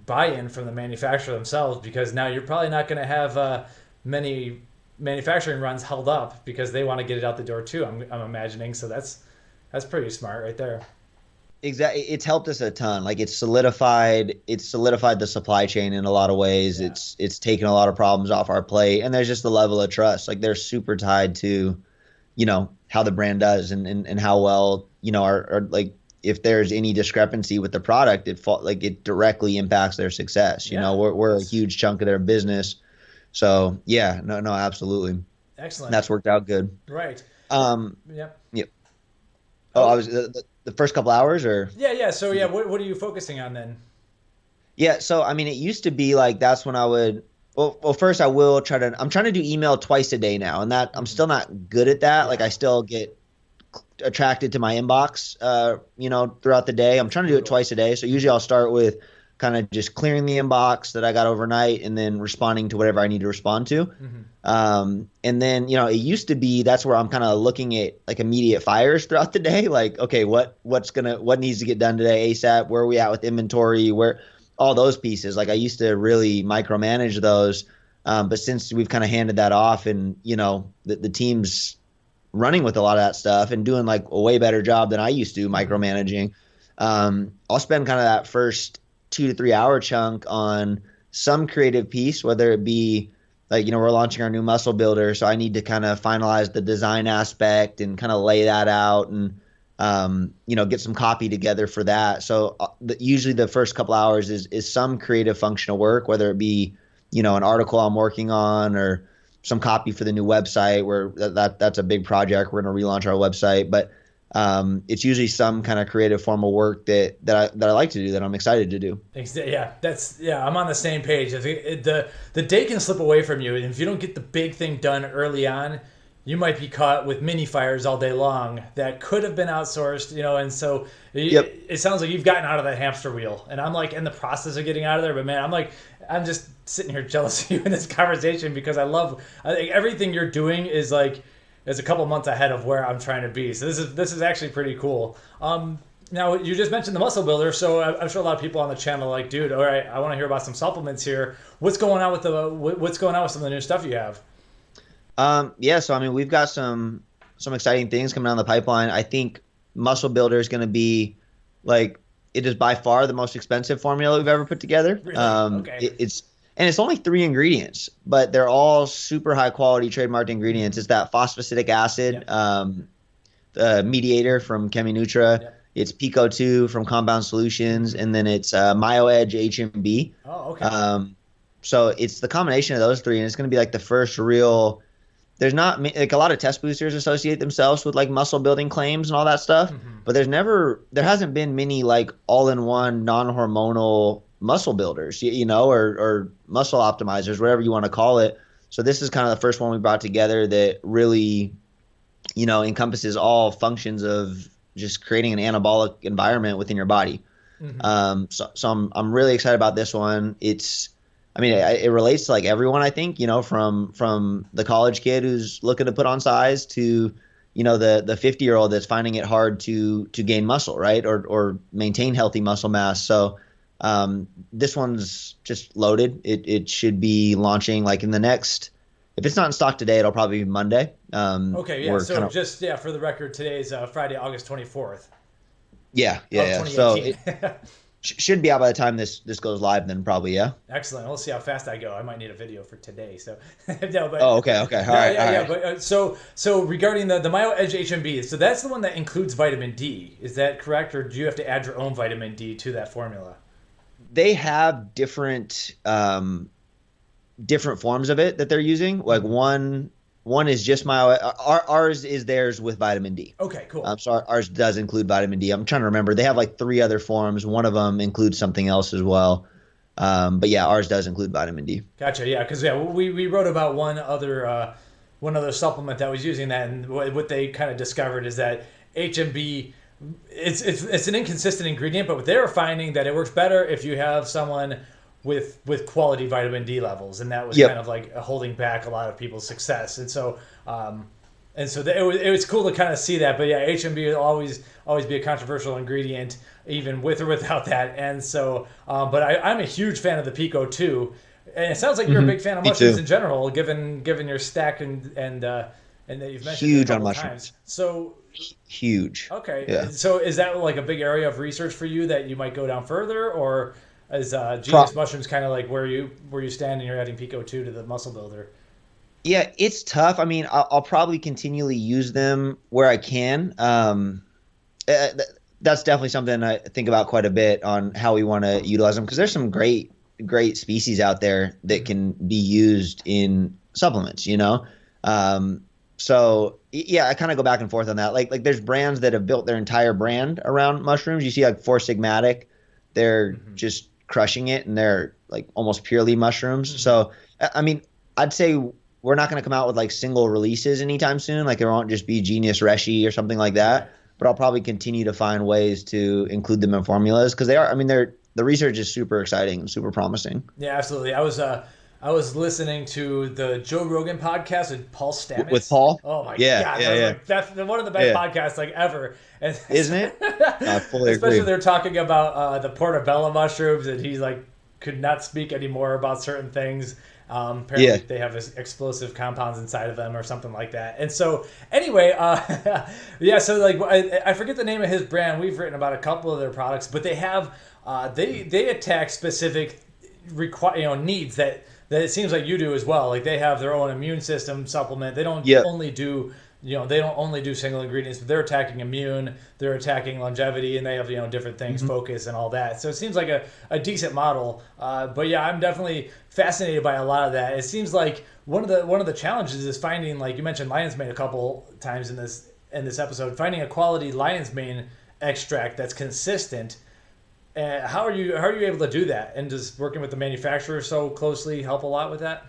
buy-in from the manufacturer themselves, because now you're probably not going to have many manufacturing runs held up because they want to get it out the door too. I'm imagining. So that's pretty smart right there. Exactly. It's helped us a ton. Like it's solidified the supply chain in a lot of ways. Yeah. It's taken a lot of problems off our plate. And there's just the level of trust. Like they're super tied to, how the brand does and how well, our like if there's any discrepancy with the product, like it directly impacts their success. Yeah. We're a That's huge chunk of their business. So yeah, no, no, absolutely. excellent. That's worked out good. Right. Yep. Yeah. Oh, I Oh, was the first couple hours or yeah, yeah. So yeah, what are you focusing on then? yeah, so I mean, it used to be like that's when I would. Well, first I will try to. I'm trying to do email twice a day now, and that I'm Hmm. still not good at that. Like Yeah. I still get attracted to my inbox, throughout the day. I'm It's trying to do it brutal. twice a day. So usually I'll start with kind of just clearing the inbox that I got overnight, and then responding to whatever I need to respond to. Hmm. And then it used to be that's where I'm kind of looking at like immediate fires throughout the day. Like, okay, what needs to get done today ASAP? Where are we at with inventory? Where all those pieces. Like I used to really micromanage those, but since we've kind of handed that off, and the team's running with a lot of that stuff and doing like a way better job than I used to Hmm. micromanaging. I'll spend kind of that first 2 to 3 hour chunk on some creative piece, whether it be like, we're launching our new muscle builder. So I need to kind of finalize the design aspect and kind of lay that out and, get some copy together for that. So usually the first couple hours is some creative functional work, whether it be, an article I'm working on or some copy for the new website where that's a big project. We're going to relaunch our website, but it's usually some kind of creative formal work that I like to do that I'm excited to do. Yeah, yeah. I'm on the same page. I think the day can slip away from you, and if you don't get the big thing done early on, you might be caught with mini fires all day long that could have been outsourced. And so Yep. it sounds like you've gotten out of that hamster wheel, and I'm like in the process of getting out of there. But man, I'm just sitting here jealous of you in this conversation because I think everything you're doing is a couple months ahead of where I'm trying to be. So this is actually pretty cool. Now you just mentioned the muscle builder, so I'm sure a lot of people on the channel are like, dude, all right, I want to hear about some supplements here. What's going on with some of the new stuff you have? Yeah, so I mean, we've got some exciting things coming down the pipeline. I think Muscle Builder is going to be like it is by far the most expensive formula we've ever put together. Really? Okay. It's only 3 ingredients, but they're all super high quality trademarked ingredients. Hmm. It's that phosphatidic acid, Yep. the mediator from ChemiNutra. Yep. It's Pico 2 from Compound Solutions, Hmm. and then it's MyoEdge HMB. Oh, okay. Um, so it's the combination of those three, and it's going to be like the first real. There's not like a lot of test boosters associate themselves with like muscle building claims and all that stuff, Hmm. but there hasn't been many like all in one non hormonal muscle builders, or muscle optimizers, whatever you want to call it. So this is kind of the first one we brought together that really, encompasses all functions of just creating an anabolic environment within your body. Hmm. So I'm really excited about this one. I mean, it relates to like everyone, I think, from the college kid who's looking to put on size to, the 50-year-old that's finding it hard to gain muscle, right? Or maintain healthy muscle mass. So, this one's just loaded. It should be launching like in the next, if it's not in stock today, it'll probably be Monday. Okay, yeah. We're kind So of, just yeah, for the record, today is Friday, August 24th yeah, yeah, of yeah. So 2018. should be out by the time this goes live, then probably, yeah. Excellent. We'll see how fast I go. I might need a video for today. So no, Oh, but okay, okay. All no, right, yeah, all yeah. right. But so regarding the Myo Edge HMB, so that's the one that includes vitamin D. Is that correct, or do you have to add your own vitamin D to that formula? they have different forms of it that they're using. Like one is just ours is theirs with vitamin D. Okay, cool. So ours does include vitamin D. I'm trying to remember. They have like three other forms. One of them includes something else as well. But yeah, ours does include vitamin D. Gotcha. Yeah, because we wrote about one other supplement that was using that, and what they kind of discovered is that HMB, it's an inconsistent ingredient, but they were finding that it works better if you have someone with quality vitamin D levels, and that was kind of like holding back a lot of people's success. And so it was cool to kind of see that. But yeah, HMB will always be a controversial ingredient, even with or without that. And so, but I'm a huge fan of the Pico too. And it sounds like you're a big fan of mushrooms in general, given your stack and that you've mentioned huge it a on couple mushrooms. Times. So huge. Okay. Yeah. So is that like a big area of research for you that you might go down further, or is Genius Mushrooms kind of like where you stand and you're adding Pico 2 to the muscle builder? Yeah, it's tough. I mean, I'll probably continually use them where I can. That's definitely something I think about quite a bit on how we want to utilize them, because there's some great species out there that can be used in supplements, you know? So yeah, I kind of go back and forth on that. Like there's brands that have built their entire brand around mushrooms. You see like Four Sigmatic, they're just crushing it, and they're like almost purely mushrooms. So, I mean, I'd say we're not going to come out with like single releases anytime soon. Like there won't just be Genius Reshi or something like that, but I'll probably continue to find ways to include them in formulas, because the research is super exciting and super promising. Yeah, absolutely. I was listening to the Joe Rogan podcast with Paul Stamets. With Paul? Oh my God. Yeah. Like, that's one of the best podcasts like ever. And isn't it? I fully especially agree. they're talking about the portobello mushrooms, and he like could not speak anymore about certain things. Apparently they have explosive compounds inside of them or something like that. And so anyway, so like I forget the name of his brand. We've written about a couple of their products, but they have they attack specific needs that it seems like you do as well. Like they have their own immune system supplement. They don't only do single ingredients, but they're attacking immune, they're attacking longevity, and they have different things, focus and all that. So it seems like a decent model. But yeah, I'm definitely fascinated by a lot of that. It seems like one of the challenges is finding, like you mentioned, lion's mane a couple times in this episode, finding a quality lion's mane extract that's consistent. How are you able to do that? And does working with the manufacturer so closely help a lot with that?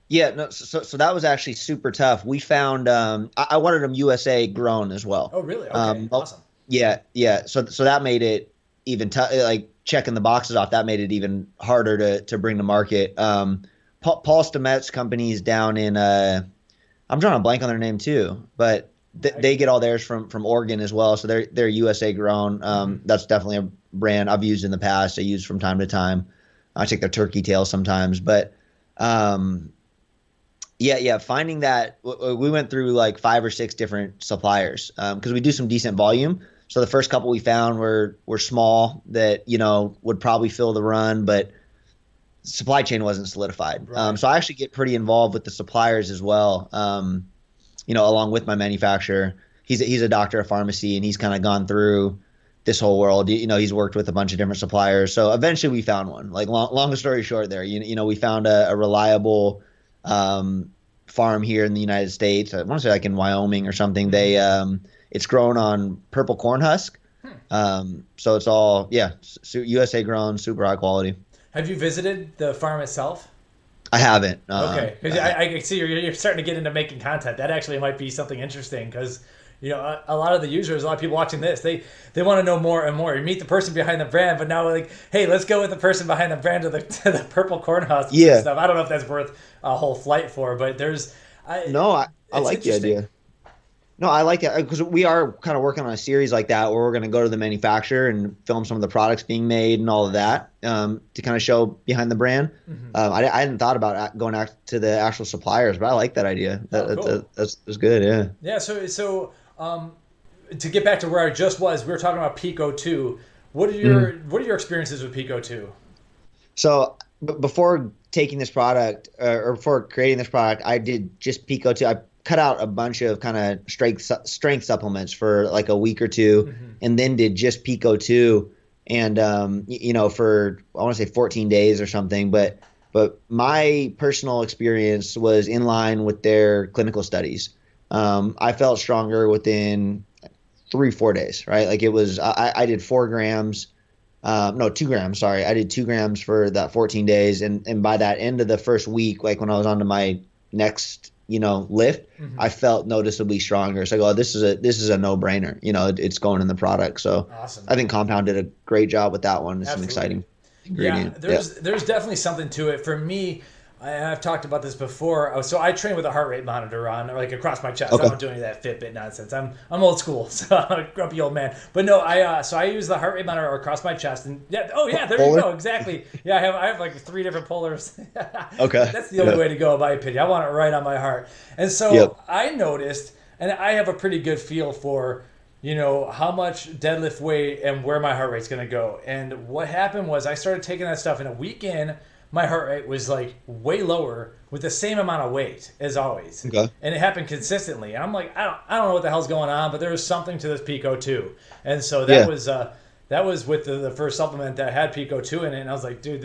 Yeah, no, so that was actually super tough. We found I wanted them USA grown as well. Oh, really? Okay, awesome. Yeah. So that made it even tough. Like checking the boxes off, that made it even harder to bring to market. Paul Stamets company's down in I'm drawing a blank on their name too, but they get all theirs from Oregon as well. So they're USA grown. That's definitely a brand I've used in the past. I use from time to time. I take their turkey tail sometimes, but finding that we went through like 5 or 6 different suppliers because we do some decent volume. So the first couple we found were small that would probably fill the run, but supply chain wasn't solidified. Right. So I actually get pretty involved with the suppliers as well. Along with my manufacturer. He's a doctor of pharmacy, and he's kind of gone through this whole world. He's worked with a bunch of different suppliers. So eventually we found one. Like long story short there, we found a reliable farm here in the United States. I want to say like in Wyoming or something. They it's grown on purple corn husk. So it's all USA grown, super high quality. Have you visited the farm itself? I haven't. Okay, because I see you're starting to get into making content. That actually might be something interesting, because a lot of the users, a lot of people watching this, they want to know more and more. You meet the person behind the brand, but now we're like, hey, let's go with the person behind the brand to the purple corn husks and stuff. I don't know if that's worth a whole flight for, but there's. I like the idea. No, I like it because we are kind of working on a series like that where we're going to go to the manufacturer and film some of the products being made and all of that to kind of show behind the brand. I hadn't thought about going out to the actual suppliers, but I like that idea. Cool. That's good. Yeah. Yeah. So to get back to where I just was, we were talking about Pico 2. What are your experiences with Pico 2? So before taking this product or before creating this product, I did just Pico 2. I cut out a bunch of kind of strength supplements for like a week or two, and then did just Pico 2. and for I want to say 14 days or something, but my personal experience was in line with their clinical studies. I felt stronger within 3, 4 days, right? Like it was, I did 4 grams, no, 2 grams, sorry. I did 2 grams for that 14 days. And by that end of the first week, like when I was on to my next, lift, I felt noticeably stronger. So I go, oh, this is a no brainer. It's going in the product. So Awesome. I think Compound did a great job with that one. It's an Absolutely. exciting Yeah, ingredient. Yeah. there's definitely something to it. For me, I've talked about this before. So I train with a heart rate monitor on, like across my chest. I Okay. don't do any of that Fitbit nonsense. I'm old school, so I'm a grumpy old man. But no, I use the heart rate monitor across my chest, and yeah, oh yeah, there you Polar? go, exactly. Yeah, I have like 3 different polars. Okay. That's the only Yeah. way to go, in my opinion. I want it right on my heart, and Yep. so I noticed, and I have a pretty good feel for how much deadlift weight and where my heart rate's going to go. And what happened was I started taking that stuff, and a week in, my heart rate was like way lower with the same amount of weight as always. Okay. And it happened consistently. And I'm like, I don't know what the hell's going on, but there was something to this Pico 2. And so Yeah. that was with the first supplement that had Pico 2 in it. And I was like, dude,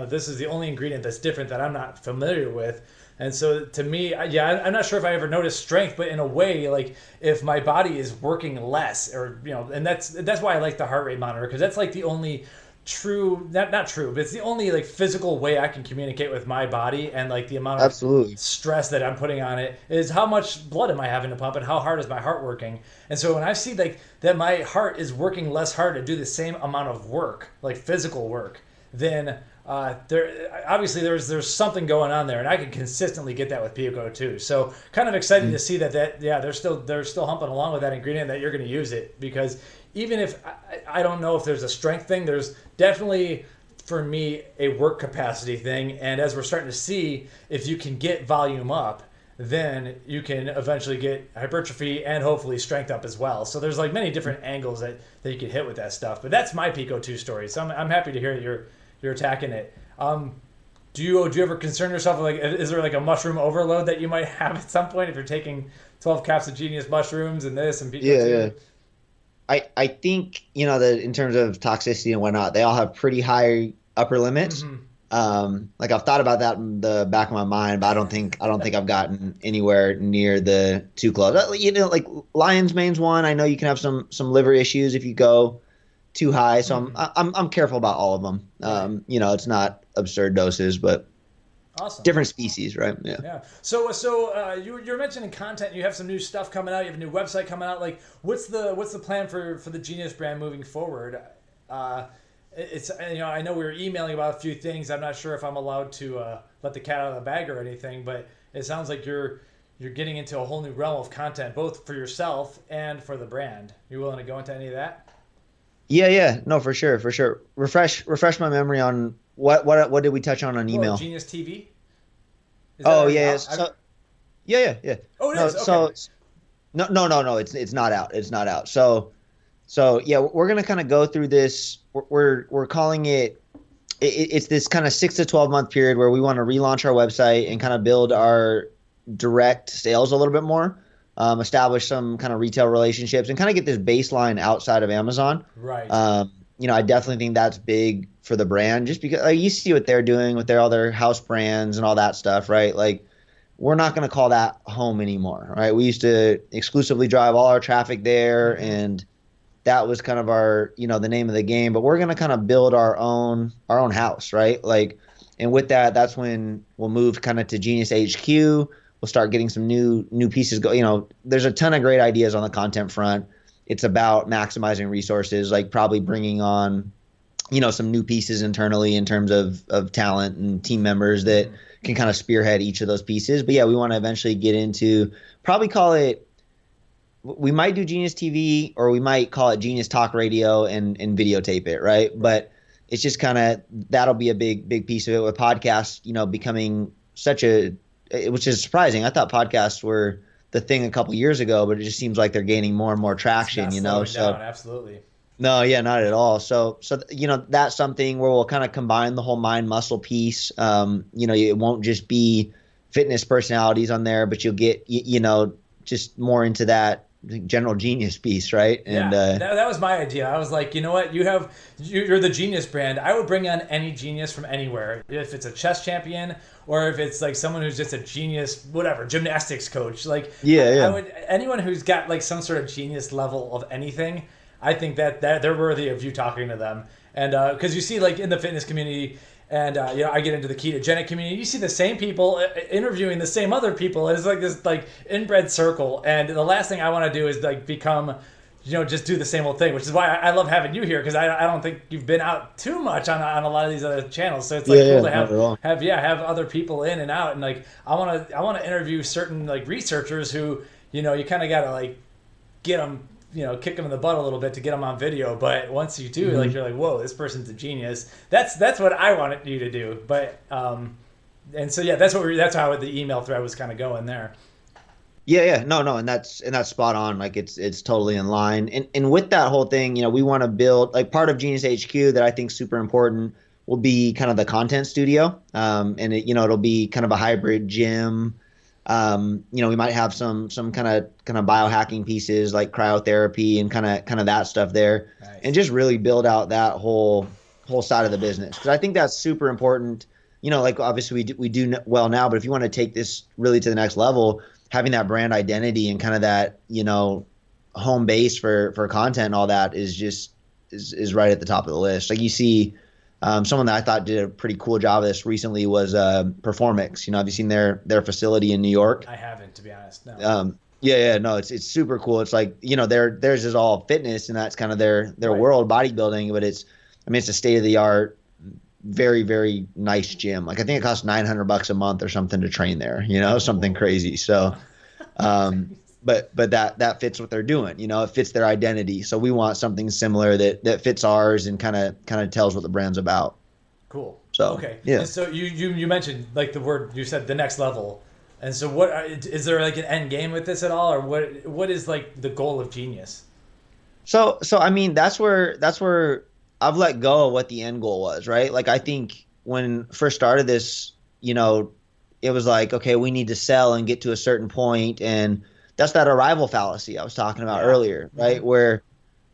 this is the only ingredient that's different that I'm not familiar with. And so to me, I'm not sure if I ever noticed strength, but in a way, like if my body is working less, or and that's why I like the heart rate monitor, because that's like the only true, not true, but it's the only like physical way I can communicate with my body, and like the amount of Absolutely. stress that I'm putting on it is how much blood am I having to pump and how hard is my heart working. And so when I see like that my heart is working less hard to do the same amount of work, like physical work, then there obviously there's something going on there, and I can consistently get that with Pico too. So kind of excited to see that they're still humping along with that ingredient, that you're going to use it, because even if I don't know if there's a strength thing, there's definitely for me a work capacity thing. And as we're starting to see, if you can get volume up, then you can eventually get hypertrophy and hopefully strength up as well. So there's like many different angles that you can hit with that stuff. But that's my Pico 2 story. So I'm happy to hear that you're attacking it. Do you ever concern yourself with, like, is there like a mushroom overload that you might have at some point if you're taking 12 caps of Genius mushrooms and this and Pico 2? Yeah. I think, that in terms of toxicity and whatnot, they all have pretty high upper limits. Like I've thought about that in the back of my mind, but I don't think I've gotten anywhere near the too close. Like lion's mane's one. I know you can have some liver issues if you go too high, so I'm careful about all of them. It's not absurd doses, but Awesome. different species, right? Yeah. Yeah. So you're mentioning content. You have some new stuff coming out. You have a new website coming out. Like, what's the plan for the Genius brand moving forward? It's I know we were emailing about a few things. I'm not sure if I'm allowed to let the cat out of the bag or anything, but it sounds like you're getting into a whole new realm of content, both for yourself and for the brand. You willing to go into any of that? Yeah. No, for sure. Refresh my memory on what did we touch on Well, email? Genius TV. Is that Oh already yeah. out? So yeah. Oh, it No, is. Okay. so no. It's not out. It's not out. So yeah, we're gonna kind of go through this. We're calling it's this kind of 6 to 12 month period where we want to relaunch our website and kind of build our direct sales a little bit more, establish some kind of retail relationships, and kind of get this baseline outside of Amazon. Right. I definitely think that's big for the brand, just because you see what they're doing with all their house brands and all that stuff, right? Like, we're not going to call that home anymore, right? We used to exclusively drive all our traffic there, and that was kind of our, the name of the game. But we're going to kind of build our own house, right? Like, and with that, that's when we'll move kind of to Genius HQ. We'll start getting some new pieces go. There's a ton of great ideas on the content front. It's about maximizing resources, like probably bringing on, some new pieces internally in terms of talent and team members that can kind of spearhead each of those pieces. But yeah, we want to eventually get into, probably call it, we might do Genius TV, or we might call it Genius Talk Radio and videotape it, right? But it's just kind of, that'll be a big piece of it, with podcasts, becoming which is surprising. I thought podcasts were the thing a couple years ago, but it just seems like they're gaining more and more traction, It's not slowing down, absolutely. No, yeah, not at all. So that's something where we'll kind of combine the whole mind muscle piece. It won't just be fitness personalities on there, but you'll get just more into that general genius piece, right? And Yeah, that was my idea. I was like, you know what? You're the genius brand. I would bring on any genius from anywhere. If it's a chess champion or if it's like someone who's just a genius, whatever, gymnastics coach. Like yeah, I yeah. would anyone who's got like some sort of genius level of anything. I think that they're worthy of you talking to them. And because you see, like in the fitness community, and I get into the ketogenic community. You see the same people interviewing the same other people. It's like this like inbred circle. And the last thing I want to do is like become, just do the same old thing. Which is why I love having you here because I don't think you've been out too much on a lot of these other channels. So it's Yeah, like cool yeah, to not at all. have other people in and out. And like I want to interview certain like researchers who you kind of gotta like get them, kick them in the butt a little bit to get them on video. But once you do, like, you're like, whoa, this person's a genius. That's what I wanted you to do. But and so yeah, that's how the email thread was kind of going there. Yeah, yeah, no, and that's spot on. Like it's totally in line. And with that whole thing, we want to build like part of Genius HQ that I think is super important will be kind of the content studio. And it'll be kind of a hybrid gym. We might have some kind of biohacking pieces like cryotherapy and kind of that stuff there, Nice. and just really build out that whole side of the business because I think that's super important. Like obviously we do well now, but if you want to take this really to the next level, having that brand identity and kind of that home base for content and all that is right at the top of the list. Like you see. Someone that I thought did a pretty cool job of this recently was Performix. Have you seen their facility in New York? I haven't, to be honest. No. Yeah, no, it's super cool. It's like theirs is all fitness, and that's kind of their Right. world, bodybuilding. But it's a state of the art, very very nice gym. Like I think it costs $900 a month or something to train there. Something crazy. So. But that fits what they're doing. It fits their identity. So we want something similar that fits ours and kind of tells what the brand's about. Cool. So Okay. yeah. And so you mentioned like the word you said the next level, and so what is there like an end game with this at all, or what is like the goal of Genius? So I mean that's where I've let go of what the end goal was, right? Like I think when first started this, it was like, okay, we need to sell and get to a certain point, and that's that arrival fallacy I was talking about earlier, right? Mm-hmm. Where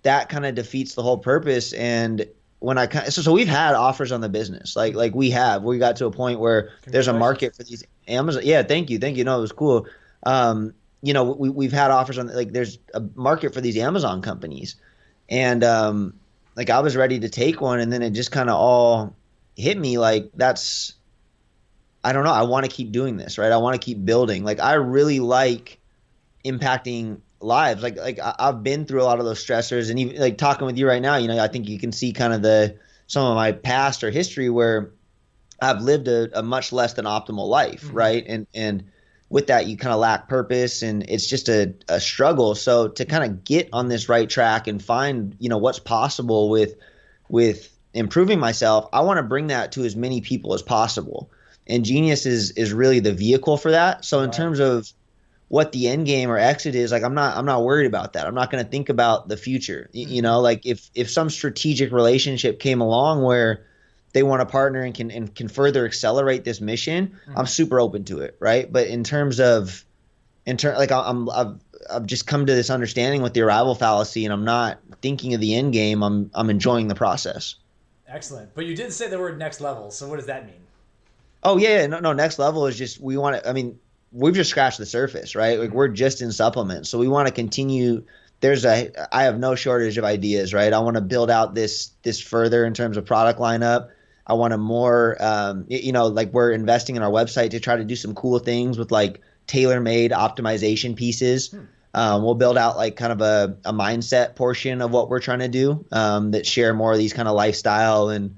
that kind of defeats the whole purpose. And when so we've had offers on the business, like we got to a point where there's a market for these Amazon. Yeah, thank you. No, it was cool. We've had offers on like there's a market for these Amazon companies, and like I was ready to take one, and then it just kind of all hit me like I don't know. I want to keep doing this, right? I want to keep building. Like I really like impacting lives. Like I've been through a lot of those stressors, and even like talking with you right now, I think you can see kind of some of my past or history where I've lived a much less than optimal life, Mm-hmm. right? And with that, you kind of lack purpose, and it's just a struggle. So to kind of get on this right track and find what's possible with improving myself, I want to bring that to as many people as possible. And Genius is really the vehicle for that. So in Right. terms of what the end game or exit is, like I'm not worried about that. I'm not going to think about the future. Like if some strategic relationship came along where they want to partner and can further accelerate this mission, I'm super open to it, right? But like I've just come to this understanding with the arrival fallacy, and I'm not thinking of the end game. I'm enjoying the process. Excellent. But you did say the word next level. So what does that mean? Oh yeah, no. Next level is just we want to. I mean, we've just scratched the surface, right? Like we're just in supplements, so we want to continue. I have no shortage of ideas, right? I want to build out this further in terms of product lineup. I want to more, like we're investing in our website to try to do some cool things with like tailor-made optimization pieces. We'll build out like kind of a mindset portion of what we're trying to do that share more of these kind of lifestyle and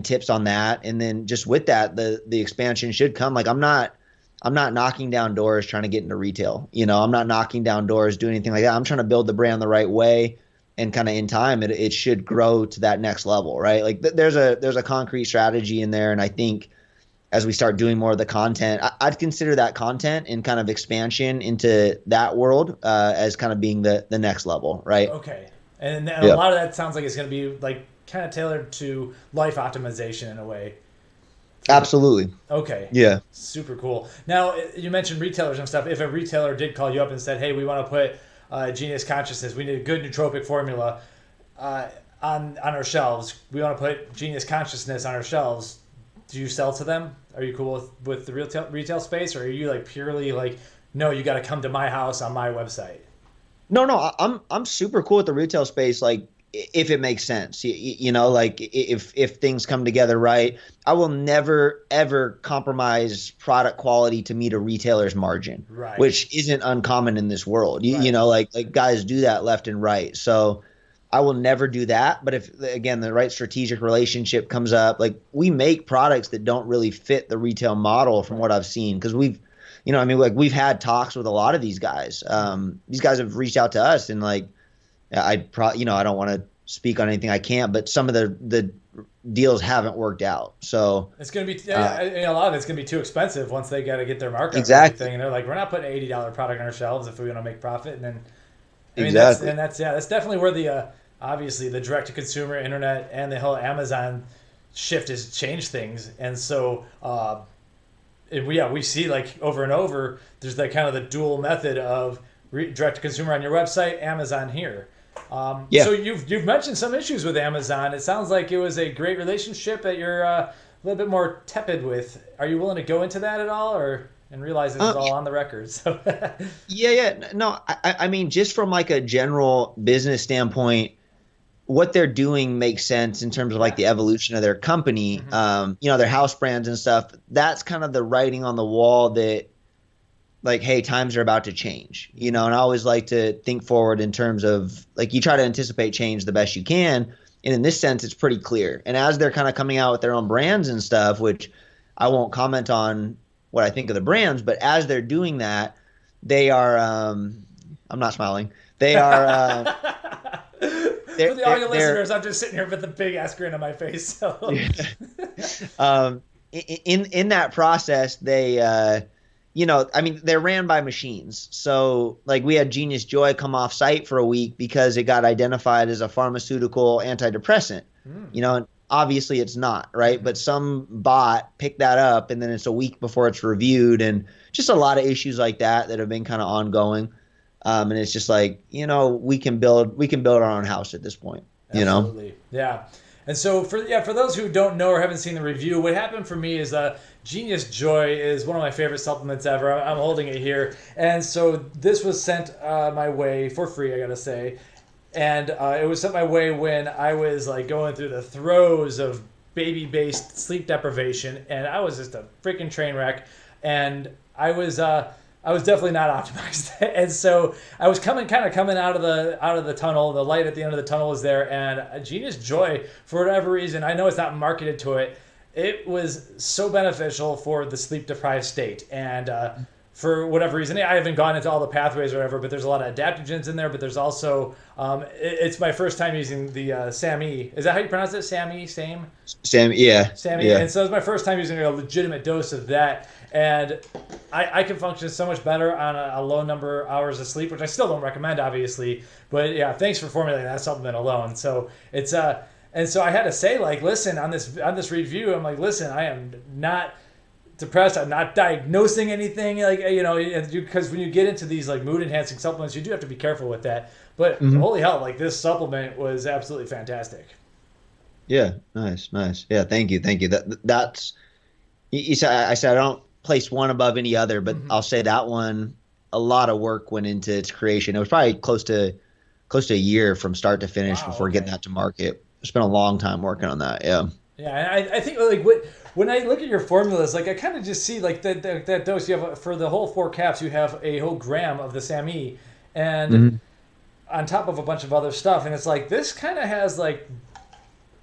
tips on that. And then just with that, the expansion should come. Like I'm not knocking down doors trying to get into retail. I'm not knocking down doors doing anything like that. I'm trying to build the brand the right way, and kind of in time it should grow to that next level, right? Like there's a concrete strategy in there, and I think as we start doing more of the content, I'd consider that content and kind of expansion into that world as kind of being the next level, right? Okay. And a lot of that sounds like it's going to be like kind of tailored to life optimization in a way. Absolutely. Okay. Yeah. Super cool. Now, you mentioned retailers and stuff. If a retailer did call you up and said, hey, we want to put Genius Consciousness. We need a good nootropic formula on our shelves. We want to put Genius Consciousness on our shelves. Do you sell to them? Are you cool with the retail space, or are you like purely like, no, you got to come to my house on my website? No, I'm super cool with the retail space. Like if it makes sense, like if things come together right, I will never ever compromise product quality to meet a retailer's margin, Right. which isn't uncommon in this world. You Right. know, like guys do that left and right. So I will never do that. But if again the right strategic relationship comes up, like we make products that don't really fit the retail model from what I've seen, because I mean, like we've had talks with a lot of these guys. These guys have reached out to us, and like I don't want to speak on anything I can't, but some of the deals haven't worked out. So it's going to be a lot of it's going to be too expensive once they got to get their markup exactly. and everything, and they're like, we're not putting $80 product on our shelves if we want to make profit. And then exactly. that's definitely where the obviously the direct to consumer internet and the whole Amazon shift has changed things. And so we see like over and over there's that kind of the dual method of direct to consumer on your website, Amazon here. So you've mentioned some issues with Amazon. It sounds like it was a great relationship that you're a little bit more tepid with. Are you willing to go into that at all, and realize this is all on the record? So No, I mean, just from like a general business standpoint, what they're doing makes sense in terms of like the evolution of their company, their house brands and stuff. That's kind of the writing on the wall that like, hey, times are about to change, and I always like to think forward in terms of like you try to anticipate change the best you can. And in this sense, it's pretty clear. And as they're kind of coming out with their own brands and stuff, which I won't comment on what I think of the brands, but as they're doing that, they are, I'm not smiling. They are, for the audio listeners, I'm just sitting here with a big ass grin on my face. So, in that process, they, I mean, they're ran by machines. So, like, we had Genius Joy come off site for a week because it got identified as a pharmaceutical antidepressant. And obviously, it's not, right? But some bot picked that up, and then it's a week before it's reviewed, and just a lot of issues like that have been kind of ongoing. And it's just like, we can build our own house at this point. Absolutely. Yeah. And so for those who don't know or haven't seen the review, what happened for me is Genius Joy is one of my favorite supplements ever. I'm holding it here. And so this was sent my way for free, I got to say. And it was sent my way when I was like going through the throes of baby-based sleep deprivation, and I was just a freaking train wreck. And I was definitely not optimized. And so I was coming out of the tunnel. The light at the end of the tunnel was there, and Genius Joy, for whatever reason, I know it's not marketed to it, it was so beneficial for the sleep deprived state. And for whatever reason, I haven't gone into all the pathways or whatever, but there's a lot of adaptogens in there. But there's also, it's my first time using the SAMe. Is that how you pronounce it? SAMe? SAMe, yeah. SAMe. Yeah. And so it was my first time using a legitimate dose of that. And I can function so much better on a low number of hours of sleep, which I still don't recommend, obviously. But yeah, thanks for formulating that supplement alone. So it's and so I had to say, like, listen, on this review, I'm like, listen, I am not depressed. I'm not diagnosing anything, like, because when you get into these like mood enhancing supplements, you do have to be careful with that. But holy hell, like this supplement was absolutely fantastic. Yeah, nice. Yeah, thank you. That's you said. I said I don't place one above any other, but I'll say that one, a lot of work went into its creation. It was probably close to a year from start to finish before getting that to market. I spent a long time working on that. Yeah. Yeah, and I think like when I look at your formulas, like I kind of just see like that dose you have for the whole 4 caps, you have a whole gram of the SAMe, and on top of a bunch of other stuff, and it's like this kind of has like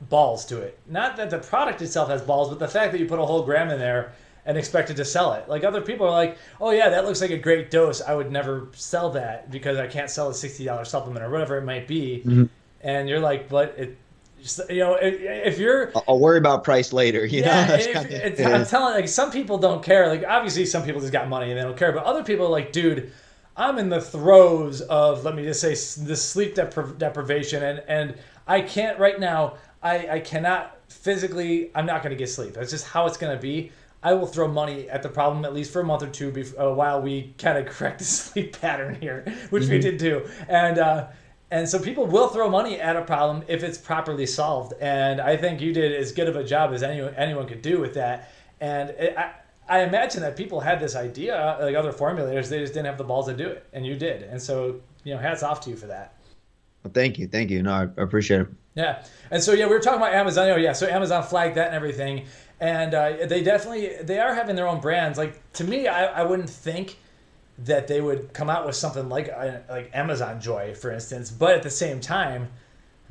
balls to it. Not that the product itself has balls, but the fact that you put a whole gram in there and expected to sell it. Like other people are like, oh yeah, that looks like a great dose. I would never sell that because I can't sell a $60 supplement or whatever it might be. And you're like, but it, if you're, I'll worry about price later. I'm telling, like, some people don't care. Like obviously some people just got money and they don't care, but other people are like, dude, I'm in the throes of, let me just say, this sleep deprivation, and I can't right now. I cannot physically. I'm not going to get sleep. That's just how it's going to be. I will throw money at the problem at least for a month or two while we kind of correct the sleep pattern here, which we did do. And so people will throw money at a problem if it's properly solved. And I think you did as good of a job as anyone could do with that. And I imagine that people had this idea, like other formulators, they just didn't have the balls to do it, and you did. And so, hats off to you for that. Well, thank you. No, I appreciate it. Yeah. And so, we were talking about Amazon. Oh, yeah. So Amazon flagged that and everything. And they are having their own brands. Like, to me, I wouldn't think that they would come out with something like Amazon Joy, for instance. But at the same time,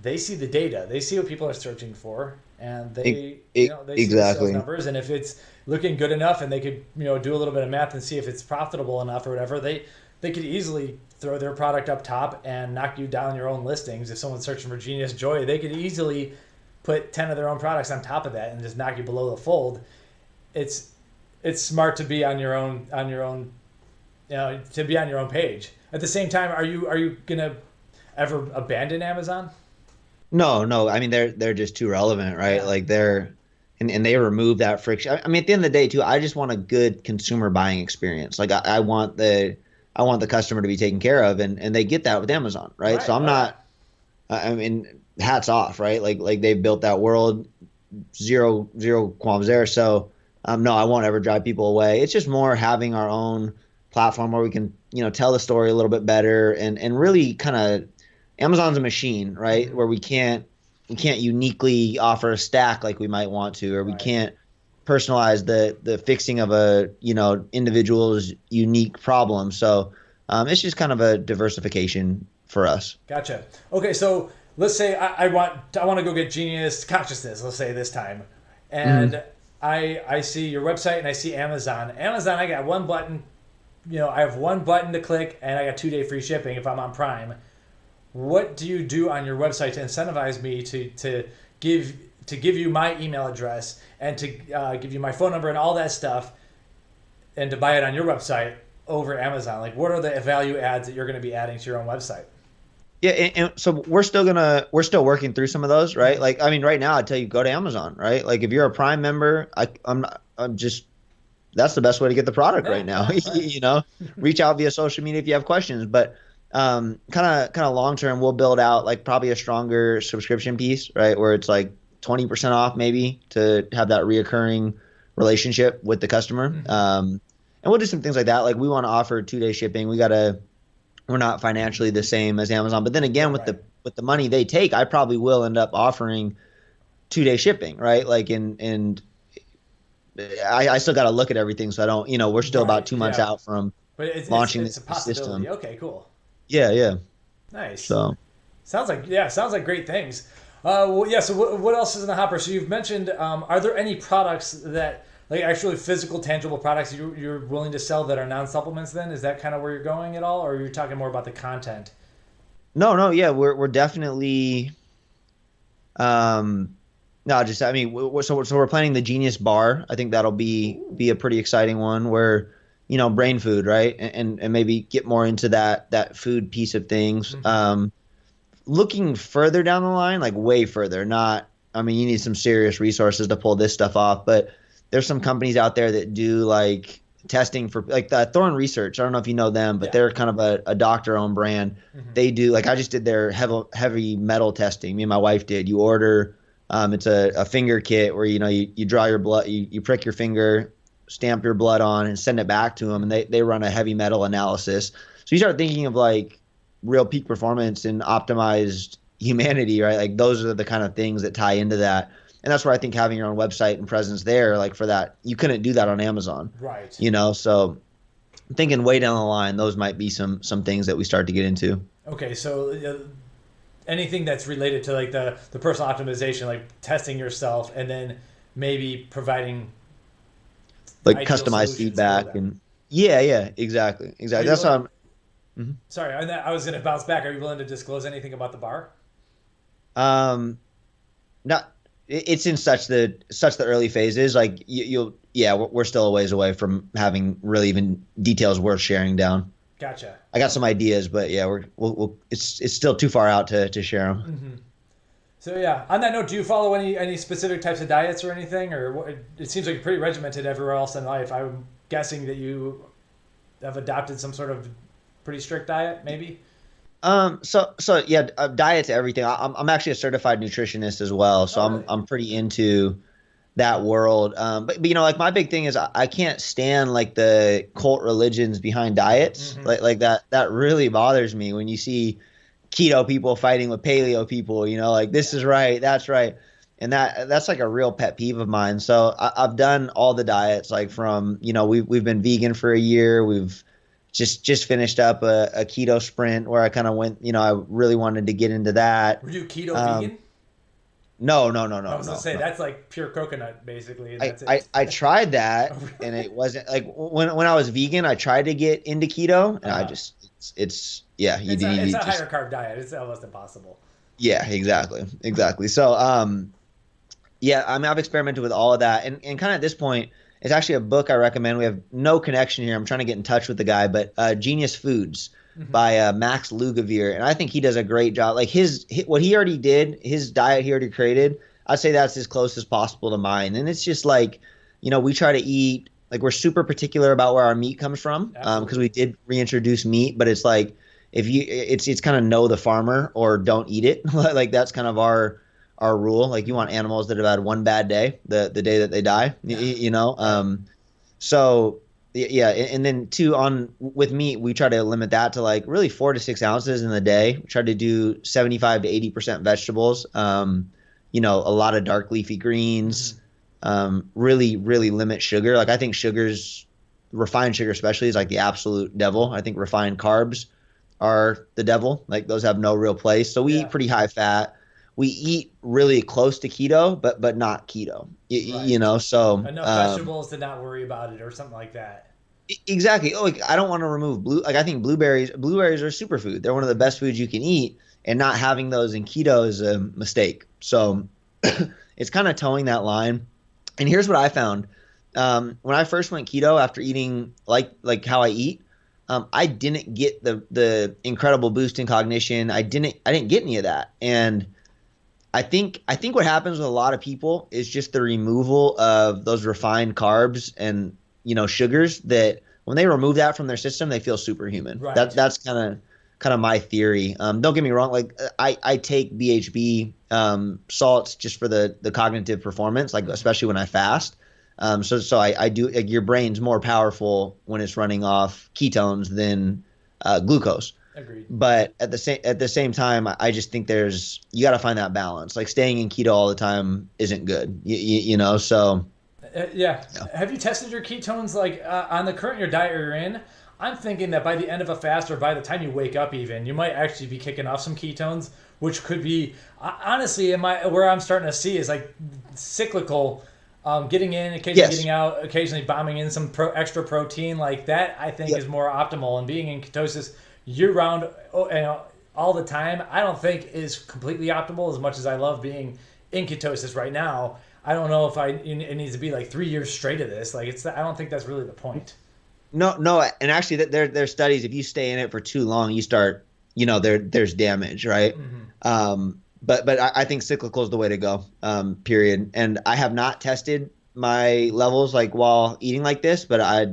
they see the data. They see what people are searching for. And they see the sales numbers. And if it's looking good enough and they could, do a little bit of math and see if it's profitable enough or whatever, they could easily throw their product up top and knock you down your own listings. If someone's searching for Genius Joy, they could easily put 10 of their own products on top of that and just knock you below the fold. It's smart to be on your own to be on your own page. At the same time, are you gonna ever abandon Amazon? No. I mean, they're just too relevant, right? Yeah. Like and they remove that friction. I mean, at the end of the day, too, I just want a good consumer buying experience. Like I want the customer to be taken care of, and they get that with Amazon, right? So I'm not. I mean, hats off, right? Like they've built that world, zero qualms there. So no, I won't ever drive people away. It's just more having our own platform where we can tell the story a little bit better and really kind of. Amazon's a machine, right? Where we can't uniquely offer a stack like we might want to, or we can't personalize the fixing of a individual's unique problem. So it's just kind of a diversification for us. Gotcha. Okay, so let's say I want to go get Genius Consciousness. Let's say this time, and I see your website and I see Amazon. I got one button. I have one button to click, and I got 2-day free shipping if I'm on Prime. What do you do on your website to incentivize me to give you my email address and to give you my phone number and all that stuff, and to buy it on your website over Amazon? Like, what are the value adds that you're going to be adding to your own website? Yeah, and so we're still working through some of those, right? Like, I mean, right now I'd tell you go to Amazon, right? Like, if you're a Prime member, I'm just that's the best way to get the product right now. Right. Reach out via social media if you have questions, but. Kind of long term, we'll build out like probably a stronger subscription piece, right? Where it's like 20% off maybe to have that reoccurring relationship with the customer. And we'll do some things like that. Like we want to offer 2-day shipping. We're not financially the same as Amazon, but then again, with the money they take, I probably will end up offering 2-day shipping, right? Like and I still got to look at everything. So I don't, we're still about 2 months out from launching this system. Okay, cool. Yeah. Nice. So sounds like great things. So what else is in the hopper? So you've mentioned, are there any products that, like actually physical, tangible products you're willing to sell that are non-supplements then? Is that kind of where you're going at all? Or are you talking more about the content? No. Yeah, we're definitely, no, just, I mean, we're planning the Genius Bar. I think that'll be a pretty exciting one where, brain food, right? And maybe get more into that food piece of things. Looking further down the line, like way further, you need some serious resources to pull this stuff off, but there's some companies out there that do like testing for like the Thorne Research. I don't know if you know them, but they're kind of a doctor-owned brand. They do, like I just did their heavy metal testing. Me and my wife did. You order, it's a finger kit where, you draw your blood, you prick your finger, stamp your blood on and send it back to them, and they run a heavy metal analysis. So you start thinking of like real peak performance and optimized humanity, right? Like those are the kind of things that tie into that. And that's where I think having your own website and presence there, like for that, you couldn't do that on Amazon. Right. So I'm thinking way down the line, those might be some things that we start to get into. Okay. So anything that's related to like the personal optimization, like testing yourself and then maybe providing like customized feedback and exactly. That's how I'm. Sorry, I was going to bounce back. Are you willing to disclose anything about the bar? Not. It's in such the early phases. Like we're still a ways away from having really even details worth sharing down. Gotcha. I got some ideas, but yeah, we'll it's still too far out to share them. So yeah, on that note, do you follow any specific types of diets or anything, or it seems like you're pretty regimented everywhere else in life? I'm guessing that you have adopted some sort of pretty strict diet, maybe. So yeah, diet's everything. I'm actually a certified nutritionist as well, so Oh, I'm really? I'm pretty into that world. But like my big thing is I can't stand like the cult religions behind diets. Mm-hmm. Like that really bothers me when you see keto people fighting with paleo people, like this Yeah. is right, that's right. And that's like a real pet peeve of mine. So I've done all the diets, like from, we've been vegan for a year. We've just finished up a keto sprint where I kind of went, I really wanted to get into that. Were you keto Um, vegan? no, no, no, I no, was gonna no, say no. that's like pure coconut, basically, and I, that's I, it. I tried Oh, that and really? it wasn't like when I was vegan, I tried to get into keto and I Uh, just, it's yeah, it's you a just, higher carb diet. It's almost impossible. yeah, exactly. Exactly. So, yeah, I mean, I've experimented with all of that, and kind of at this point, it's actually a book I recommend. We have no connection here. I'm trying to get in touch with the guy, but Genius Foods Hmm. by Max Lugavere, and I think he does a great job. Like what he already did, his diet he already created. I'd say that's as close as possible to mine, and it's just like, we try to eat like we're super particular about where our meat comes from, because Absolutely. we did reintroduce meat, but it's like if you, it's kind of know the farmer or don't eat it. Like that's kind of our rule. Like you want Hmm. animals that have had one bad day, the day that they die. Yeah. You know. Right. So yeah, and then two on with meat, we try to limit that to like really 4 to 6 ounces in the day. We try to do 75 to 80% vegetables. A lot of dark leafy greens. Hmm. Really, really limit sugar. Like I think refined sugar especially is like the absolute devil. I think refined carbs are the devil. Like those have no real place. So we eat Yeah. pretty high fat. We eat really close to keto, but not keto. Right. So Enough vegetables to not worry about it, or something like that. exactly. Oh, like I don't want to remove blue. Like I think blueberries are superfood. They're one of the Hmm. best foods you can eat, and not having those in keto is a mistake. So it's kind of towing that line. And here's what I found. When I first went keto after eating like how I eat, I didn't get the incredible boost in cognition. I didn't get any of that. And I think what happens with a lot of people is just the removal of those refined carbs and sugars, that when they remove that from their system, they feel superhuman. That Right. that's kind of my theory. Don't get me wrong, like I take BHB salts just for the cognitive performance, like Hmm. especially when I fast. So I do, like, your brain's more powerful when it's running off ketones than glucose. Agreed. But at the same time, I just think you got to find that balance. Like staying in keto all the time isn't good. So Yeah. yeah. Have you tested your ketones like on the current your diet you're in? I'm thinking that by the end of a fast or by the time you wake up, even you might actually be kicking off some ketones, which could be honestly in my where I'm starting to see is like cyclical. Getting in, occasionally Yes. getting out, occasionally bombing in some extra protein like that. I think Yep. is more optimal. And being in ketosis year round, all the time, I don't think is completely optimal. As much as I love being in ketosis right now, I don't know if it needs to be like 3 years straight of this. Like I don't think that's really the point. No, no, and actually, there's studies. If you stay in it for too long, you start, there's damage, right? Hmm. But I think cyclical is the way to go. Period. And I have not tested my levels like while eating like this, but I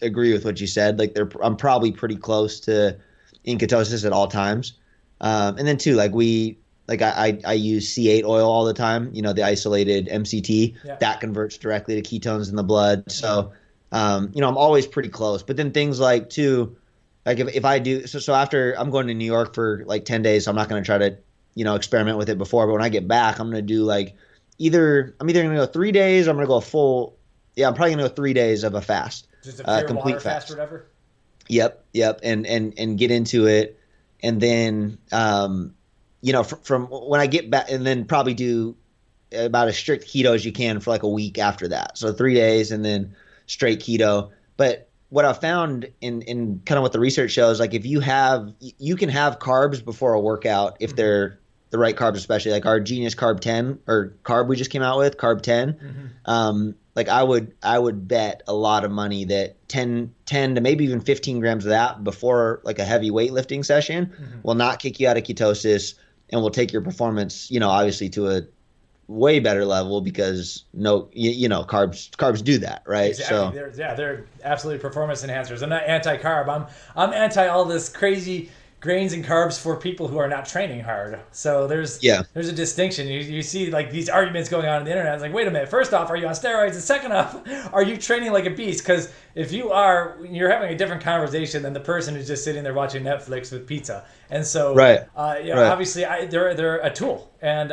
agree with what you said. Like I'm probably pretty close to in ketosis at all times. And then too, like I use C8 oil all the time. The isolated MCT Yeah. that converts directly to ketones in the blood. Hmm. So I'm always pretty close. But then things like too, like if I do so after I'm going to New York for like 10 days, so I'm not going to try to, experiment with it before. But when I get back, I'm going to do like I'm either going to go 3 days or I'm going to go a full, yeah, I'm probably going to go 3 days of a fast, Just a pure water complete fast or fast. whatever. Yep. And get into it. And then, from when I get back, and then probably do about as strict keto as you can for like a week after that. So 3 days and then straight keto. But what I found in kind of what the research shows, like if you can have carbs before a workout if Hmm. they're the right carbs, especially like our Genius Carb 10 or carb we just came out with, Carb 10. Hmm. Like I would bet a lot of money that 10 to maybe even 15 grams of that before like a heavy weightlifting session Hmm. will not kick you out of ketosis and will take your performance, obviously to a way better level because carbs do that, right? Exactly. So They're absolutely performance enhancers. I'm not anti-carb. I'm anti all this crazy grains and carbs for people who are not training hard. So yeah, there's a distinction. You see like these arguments going on the internet. It's like, wait a minute. First off, are you on steroids? And second off, are you training like a beast? Because if you are, you're having a different conversation than the person who's just sitting there watching Netflix with pizza. And so, right, right, obviously, they're a tool, and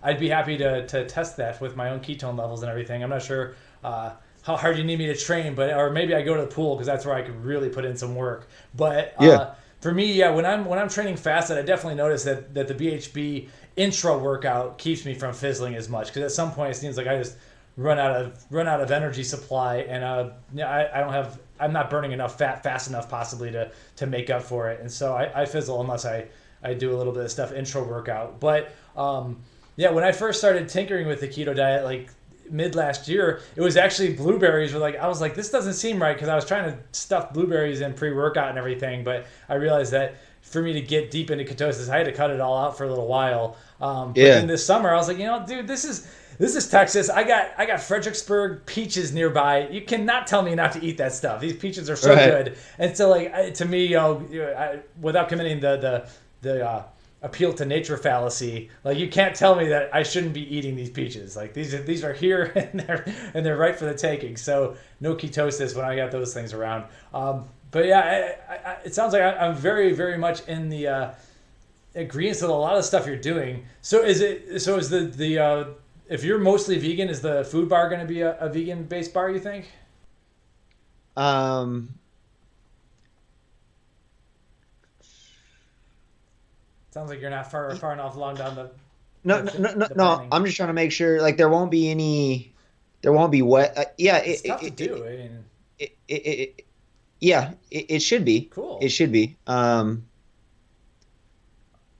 I'd be happy to test that with my own ketone levels and everything. I'm not sure how hard you need me to train, or maybe I go to the pool because that's where I could really put in some work. But yeah, for me, yeah, when I'm training fasted, I definitely notice that the BHB intro workout keeps me from fizzling as much because at some point it seems like I just run out of energy supply, and I'm not burning enough fat fast enough possibly to make up for it, and so I fizzle unless I do a little bit of stuff intro workout. But yeah, when I first started tinkering with the keto diet, like mid last year, it was actually blueberries. I was like, this doesn't seem right because I was trying to stuff blueberries in pre-workout and everything, but I realized that for me to get deep into ketosis, I had to cut it all out for a little while. But then this summer, I was like, dude, this is Texas. I got Fredericksburg peaches nearby. You cannot tell me not to eat that stuff. These peaches are so good. And so, to me, without committing the appeal to nature fallacy, like you can't tell me that I shouldn't be eating these peaches. Like these are here and they're right for the taking. So no ketosis when I got those things around. But yeah, it sounds like I'm very, very much in the agreement with a lot of stuff you're doing. So is the if you're mostly vegan, is the food bar going to be a vegan based bar, you think? um, Sounds like you're not far enough along down no, the, no, no, the no. planning. I'm just trying to make sure like there won't be wet. Yeah, It's tough to do. I mean, yeah, it should be. cool, It should be. awesome.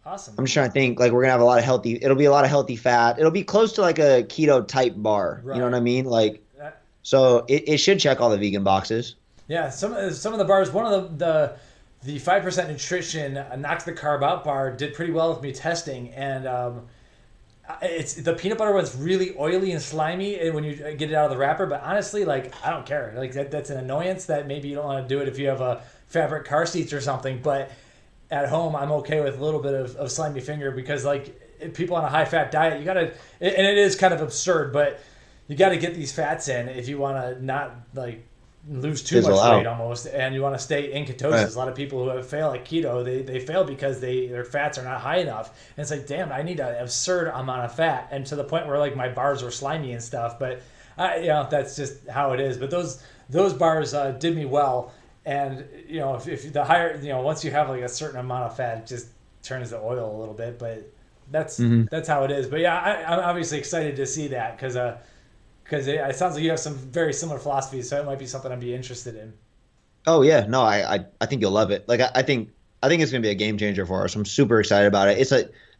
I'm just trying to think. Like we're gonna have a lot of healthy. It'll be a lot of healthy fat. It'll be close to like a keto type bar. You know what Right. I mean? Like That, so, it should check all the vegan boxes. yeah, some of the bars. One of the 5% nutrition knocks the carb out bar did pretty well with me testing, and it's the peanut butter one's really oily and slimy when you get it out of the wrapper. But honestly, like I don't care. Like that's an annoyance that maybe you don't want to do it if you have a fabric car seats or something. But at home, I'm okay with a little bit of slimy finger because like if people on a high fat diet, you gotta, and it is kind of absurd, but you got to get these fats in if you want to not like lose too Fizzle much weight out. almost, and you want to stay in ketosis. Right. A lot of people who have failed at keto, they fail because their fats are not high enough, and it's like, damn, I need an absurd amount of fat, and to the point where like my bars were slimy and stuff. But that's just how it is. But those bars did me well, and if the higher, once you have like a certain amount of fat, it just turns to oil a little bit. But Hmm. that's how it is. But yeah, I'm obviously excited to see that because it sounds like you have some very similar philosophies, so it might be something I'd be interested in. Oh yeah, no, I think you'll love it. Like I think it's gonna be a game changer for us. I'm super excited about it. It's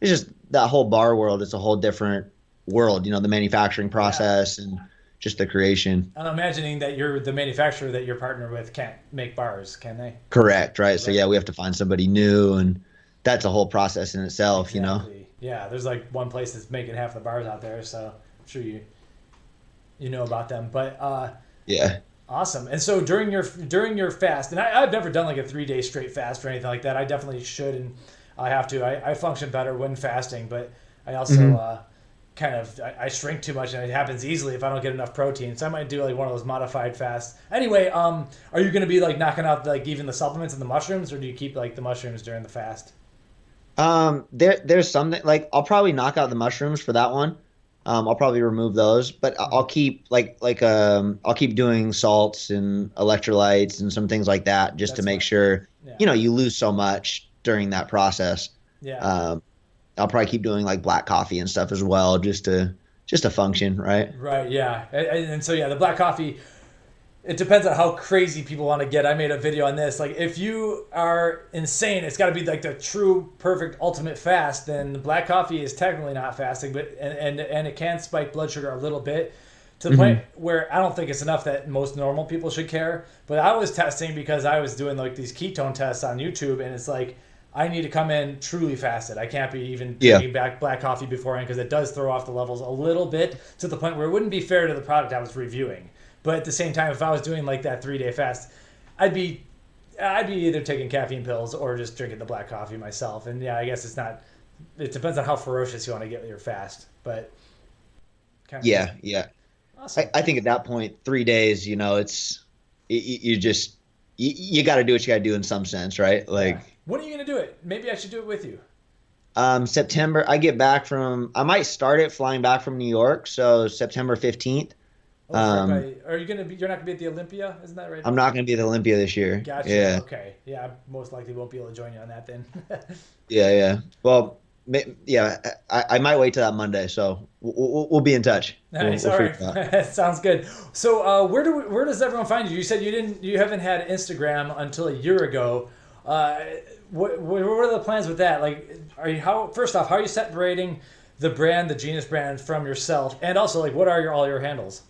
just that whole bar world. It's a whole different world. The manufacturing Yeah. process and just the creation. I'm imagining that you're the manufacturer that you're partnered with can't make bars, can they? Correct, right? So Right. yeah, we have to find somebody new, and that's a whole process in itself. Exactly. Yeah, there's like one place that's making half the bars out there, so I'm sure you know about them. But Yeah. awesome. And so during your fast, and I've never done like a 3 day straight fast or anything like that. I definitely should, and I have to. I function better when fasting, but I also Hmm. I shrink too much, and it happens easily if I don't get enough protein. So I might do like one of those modified fasts. Anyway, are you going to be like knocking out like even the supplements and the mushrooms, or do you keep like the mushrooms during the fast? There's some that like I'll probably knock out the mushrooms for that one. I'll probably remove those, but I'll keep I'll keep doing salts and electrolytes and some things like that just to That's make fine. sure, Yeah. you lose so much during that process. Yeah. Um, I'll probably keep doing like black coffee and stuff as well, just to function, right? Right. Yeah. And so yeah, the black coffee. It depends on how crazy people want to get. I made a video on this. Like, if you are insane, it's got to be like the true, perfect, ultimate fast. Then the black coffee is technically not fasting, but and it can spike blood sugar a little bit to the point Hmm. where I don't think it's enough that most normal people should care. But I was testing because I was doing like these ketone tests on YouTube, and it's like I need to come in truly fasted. I can't be even Yeah. drinking black coffee beforehand because it does throw off the levels a little bit to the point where it wouldn't be fair to the product I was reviewing. But at the same time, if I was doing like that 3-day fast, I'd be either taking caffeine pills or just drinking the black coffee myself. And yeah, I guess it's not. It depends on how ferocious you want to get with your fast, but kind of just Yeah. Yeah. awesome. I think at that point, 3 days, you just, you got to do what you got to do in some sense, right? Yeah. Like, When are you gonna do it? Maybe I should do it with you. September, I might start it flying back from New York. So September 15th. Oh, it's right Um, by. Are you gonna be? You're not gonna be at the Olympia, isn't that right? I'm not going to be at the Olympia this year. Gotcha. Yeah. Okay. Yeah, I most likely won't be able to join you on that then. Yeah. Yeah. Well, yeah, I might wait till that Monday. So we'll be in touch. Nice. We'll All figure it out. right. Sounds good. So, where does everyone find you? You said you haven't had Instagram until a year ago. What are the plans with that? Like, first off, how are you separating the brand, the Genius brand, from yourself? And also, like, what are all your handles?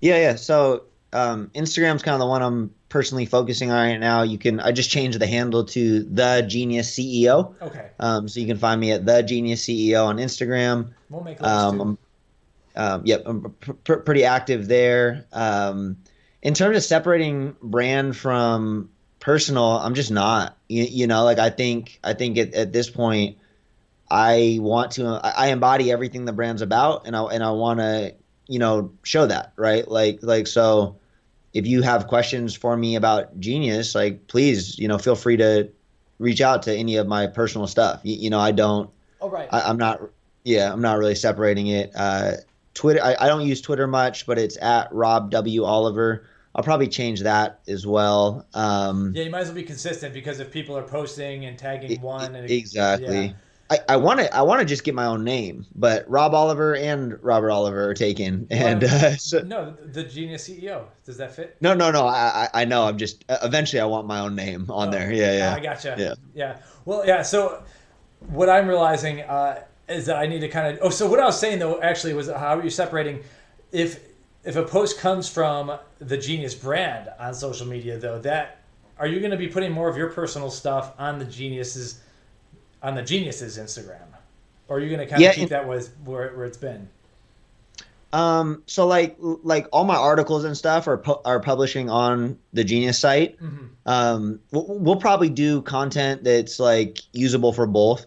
Yeah. Yeah. So Instagram's kind of the one I'm personally focusing on right now. I just changed the handle to The Genius CEO. Okay. So you can find me at The Genius CEO on Instagram. We'll make links too. Um, yep, I'm pretty active there. In terms of separating brand from personal, I'm just not. Like I think at this point, I embody everything the brand's about, and I want to show that, right? Like so. If you have questions for me about Genius, like please, feel free to reach out to any of my personal stuff. I don't. Oh, right. I'm not. Yeah, I'm not really separating it. Twitter. I don't use Twitter much, but it's at Rob W Oliver. I'll probably change that as well. Yeah, you might as well be consistent because if people are posting and tagging one, yeah. Exactly. I want to just get my own name, but Rob Oliver and Robert Oliver are taken, and so No, the Genius CEO. Does that fit? no. I know. I'm just eventually I want my own name on there. Yeah. I gotcha. Yeah. Yeah. Well, yeah. So what I'm realizing is that I need to kind of. Oh, so what I was saying though actually was how are you separating if a post comes from the Genius brand on social media though, that are you going to be putting more of your personal stuff on the Genius's Instagram, or are you going to kind of Yeah. keep that where it's been? So like all my articles and stuff are publishing on the Genius site. Mm-hmm. We'll probably do content that's like usable for both.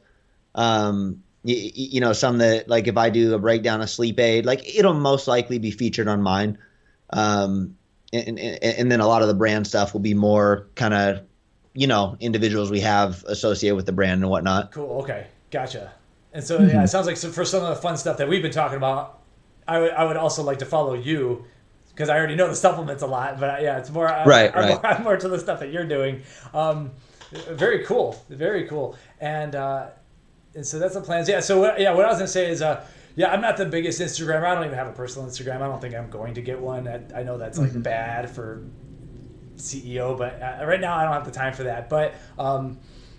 Some that like if I do a breakdown of sleep aid, like it'll most likely be featured on mine. And then a lot of the brand stuff will be more kind of, individuals we have associated with the brand and whatnot. Cool. Okay. Gotcha. And so yeah, it sounds like for some of the fun stuff that we've been talking about, I would also like to follow you because I already know the supplements a lot. But yeah, it's more Right. I'm more to the stuff that you're doing. Very cool. Very cool. And so that's the plans. Yeah. So what I was gonna say is yeah, I'm not the biggest Instagrammer. I don't even have a personal Instagram. I don't think I'm going to get one. I know that's like bad for CEO, but right now I don't have the time for that. But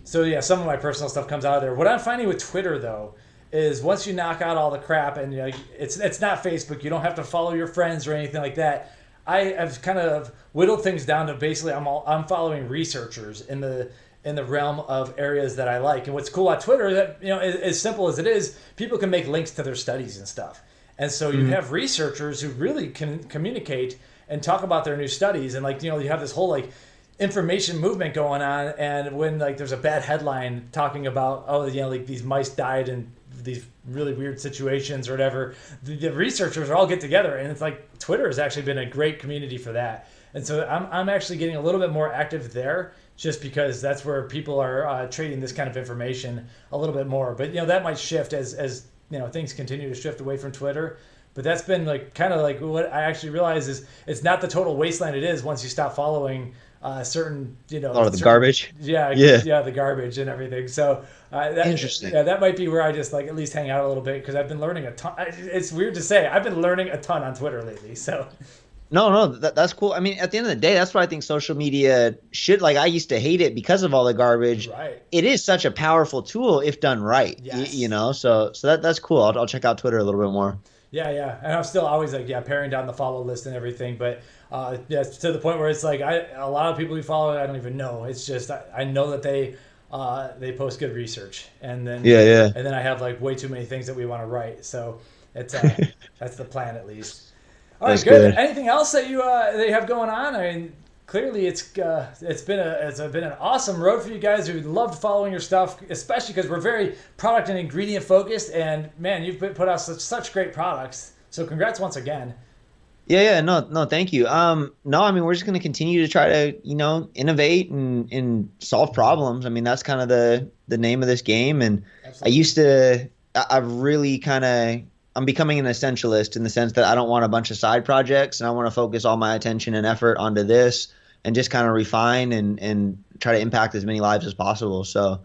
so yeah, some of my personal stuff comes out of there. What I'm finding with Twitter though is once you knock out all the crap and it's not Facebook. You don't have to follow your friends or anything like that. I have kind of whittled things down to basically I'm following researchers in the realm of areas that I like. And what's cool about Twitter is that as simple as it is, people can make links to their studies and stuff. And so you have researchers who really can communicate and talk about their new studies. And you have this whole information movement going on. And when there's a bad headline talking about these mice died in these really weird situations or whatever, the researchers all get together, and it's like Twitter has actually been a great community for that. And so I'm actually getting a little bit more active there just because that's where people are trading this kind of information a little bit more. But that might shift as things continue to shift away from Twitter. But that's been kind of what I actually realize is it's not the total wasteland it is once you stop following certain Garbage. Yeah, the garbage and everything. So Interesting. Yeah, that might be where I just at least hang out a little bit because I've been learning a ton. It's weird to say I've been learning a ton on Twitter lately. So No, that's cool. I mean, at the end of the day, that's why I think social media should, I used to hate it because of all the garbage. Right. It is such a powerful tool if done right. Yes. So that's cool. I'll check out Twitter a little bit more. Yeah, and I'm still always paring down the follow list and everything, but to the point where it's a lot of people we follow I don't even know. It's just I know that they they post good research, and Yeah, yeah. then I have like way too many things that we want to write. So it's that's the plan at least. All right, That's good. good. Anything else that you have going on? I mean, clearly it's been an awesome road for you guys. We loved following your stuff, especially because we're very product and ingredient focused. And man, you've put out such great products. So congrats once again. Yeah, yeah, no, no, thank you. No, I mean, we're just going to continue to try to, innovate and solve problems. I mean, that's kind of the name of this game. And Absolutely. I've really I'm becoming an essentialist in the sense that I don't want a bunch of side projects, and I want to focus all my attention and effort onto this and just kind of refine and try to impact as many lives as possible. So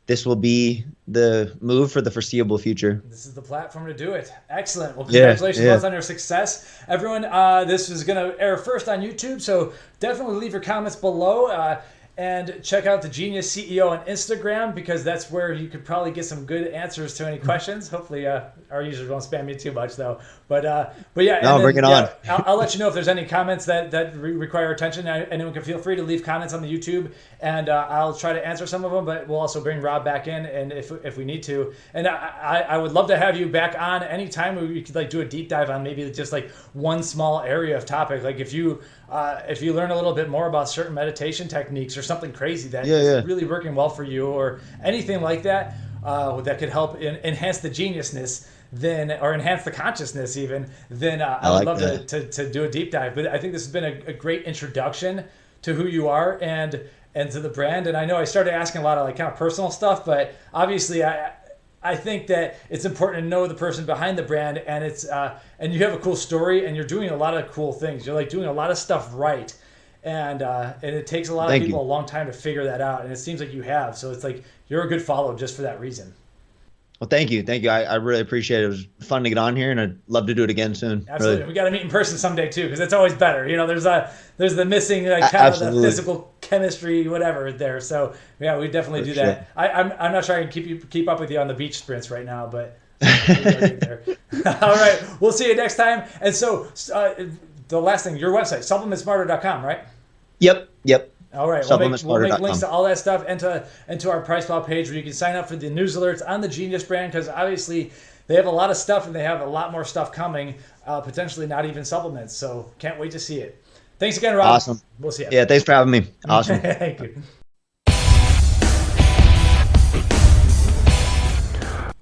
this will be the move for the foreseeable future. This is the platform to do it. Excellent. Well, Yeah, congratulations yeah. both on your success. Everyone, this is going to air first on YouTube, so definitely leave your comments below. And check out the Genius CEO on Instagram, because that's where you could probably get some good answers to any questions. Hopefully, our users won't spam you too much, though. But yeah, No, and bring then it on. yeah, I'll let you know if there's any comments that require attention. Anyone can feel free to leave comments on the YouTube, and I'll try to answer some of them. But we'll also bring Rob back in, and if we need to. And I would love to have you back on anytime we could like do a deep dive on maybe just like one small area of topic. Like if you learn a little bit more about certain meditation techniques or something crazy that Yeah, is yeah. really working well for you, or anything like that, that could help enhance the geniusness, then, or enhance the consciousness even, then I I would like love that. to do a deep dive. But I think this has been a great introduction to who you are and to the brand. And I know I started asking a lot of like kind of personal stuff, but obviously I think that it's important to know the person behind the brand, and it's and you have a cool story, and you're doing a lot of cool things. You're like doing a lot of stuff right, and it takes a lot of Thank people you. a long time to figure that out, and it seems like you have. So it's like you're a good follow just for that reason. Well, thank you. Thank you. I really appreciate it. It was fun to get on here, and I'd love to do it again soon. Absolutely, Really. we got to meet in person someday too, because it's always better. There's the missing like kind of the Absolutely. physical chemistry, whatever there. So yeah, we definitely For do sure. that. I'm not sure I can keep up with you on the beach sprints right now, but maybe I'll get there. All right, we'll see you next time. And so the last thing, your website, supplementsmarter.com, right? Yep. Yep. All right, we'll make links Supplementsmarter.com. to all that stuff and to our price pal page, where you can sign up for the news alerts on the Genius brand, because obviously they have a lot of stuff, and they have a lot more stuff coming, potentially not even supplements. So can't wait to see it. Thanks again, Rob. Awesome. We'll see you. Yeah. Thanks for having me. Awesome. Thank you.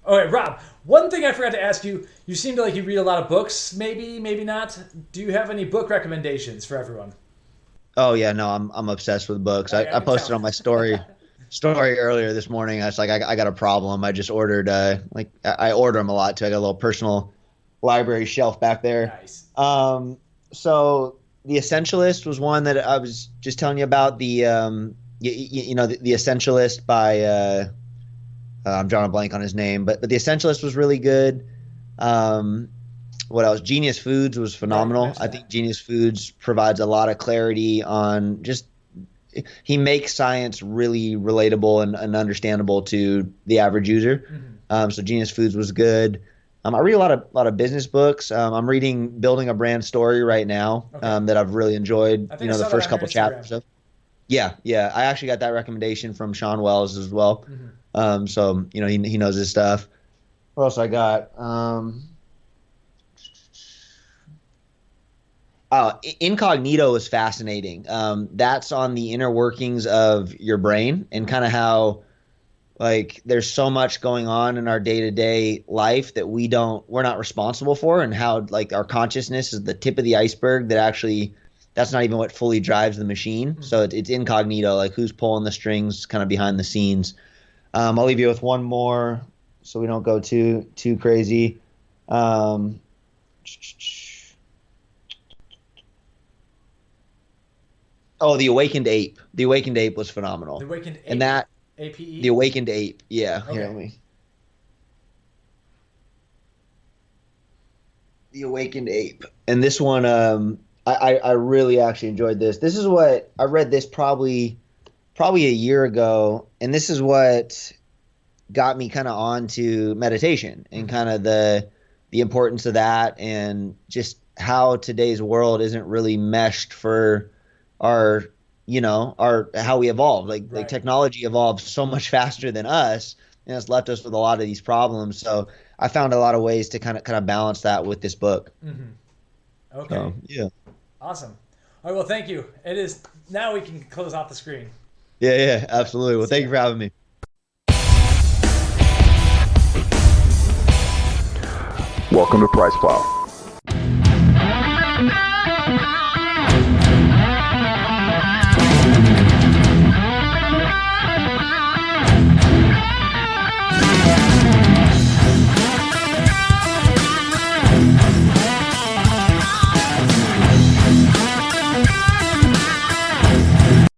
All right, Rob. One thing I forgot to ask you: you seem to like you read a lot of books. Maybe, maybe not. Do you have any book recommendations for everyone? Oh yeah. No, I'm obsessed with books. I I can posted tell. on my story earlier this morning. I was like, I got a problem. I just ordered I order them a lot too. I got a little personal library shelf back there. Nice. So The Essentialist was one that I was just telling you about. The Essentialist by I'm drawing a blank on his name, but The Essentialist was really good. What else? Genius Foods was Yeah, you phenomenal. I mentioned that. think Genius Foods provides a lot of clarity on just he makes science really relatable and understandable to the average user. Mhm. So Genius Foods was good. I read a lot of business books. I'm reading Building a Brand Story right now, Okay. that I've really enjoyed. I think I The saw that first on your couple chapters Instagram. of. Yeah, yeah. I actually got that recommendation from Sean Wells as well. Mhm. So he knows his stuff. What else I got? Incognito is fascinating. That's on the inner workings of your brain and kind of how like there's so much going on in our day-to-day life that we're not responsible for, and how like our consciousness is the tip of the iceberg that actually that's not even what fully drives the machine. So Mhm. it's incognito, like who's pulling the strings kind of behind the scenes. I'll leave you with one more so we don't go too crazy. Um, Oh, The Awakened Ape. The Awakened Ape was The phenomenal. Awakened And Ape. that The APE. Awakened Ape. Yeah, here, Okay. let me. The Awakened Ape. And this one, I really actually enjoyed this. This is what I read this probably a year ago, and this is what got me kind of onto meditation and Mhm. kind of the importance of that, and just how today's world isn't really meshed for our our how we evolved. Like Right. technology evolved so much faster than us, and it's left us with a lot of these problems. So I found a lot of ways to kind of balance that with this book. Okay. So yeah. Awesome. All right. Well, thank you. It is now we can close off the screen. Yeah, yeah, absolutely. Well, See thank ya. you for having me. Welcome to Price Plow.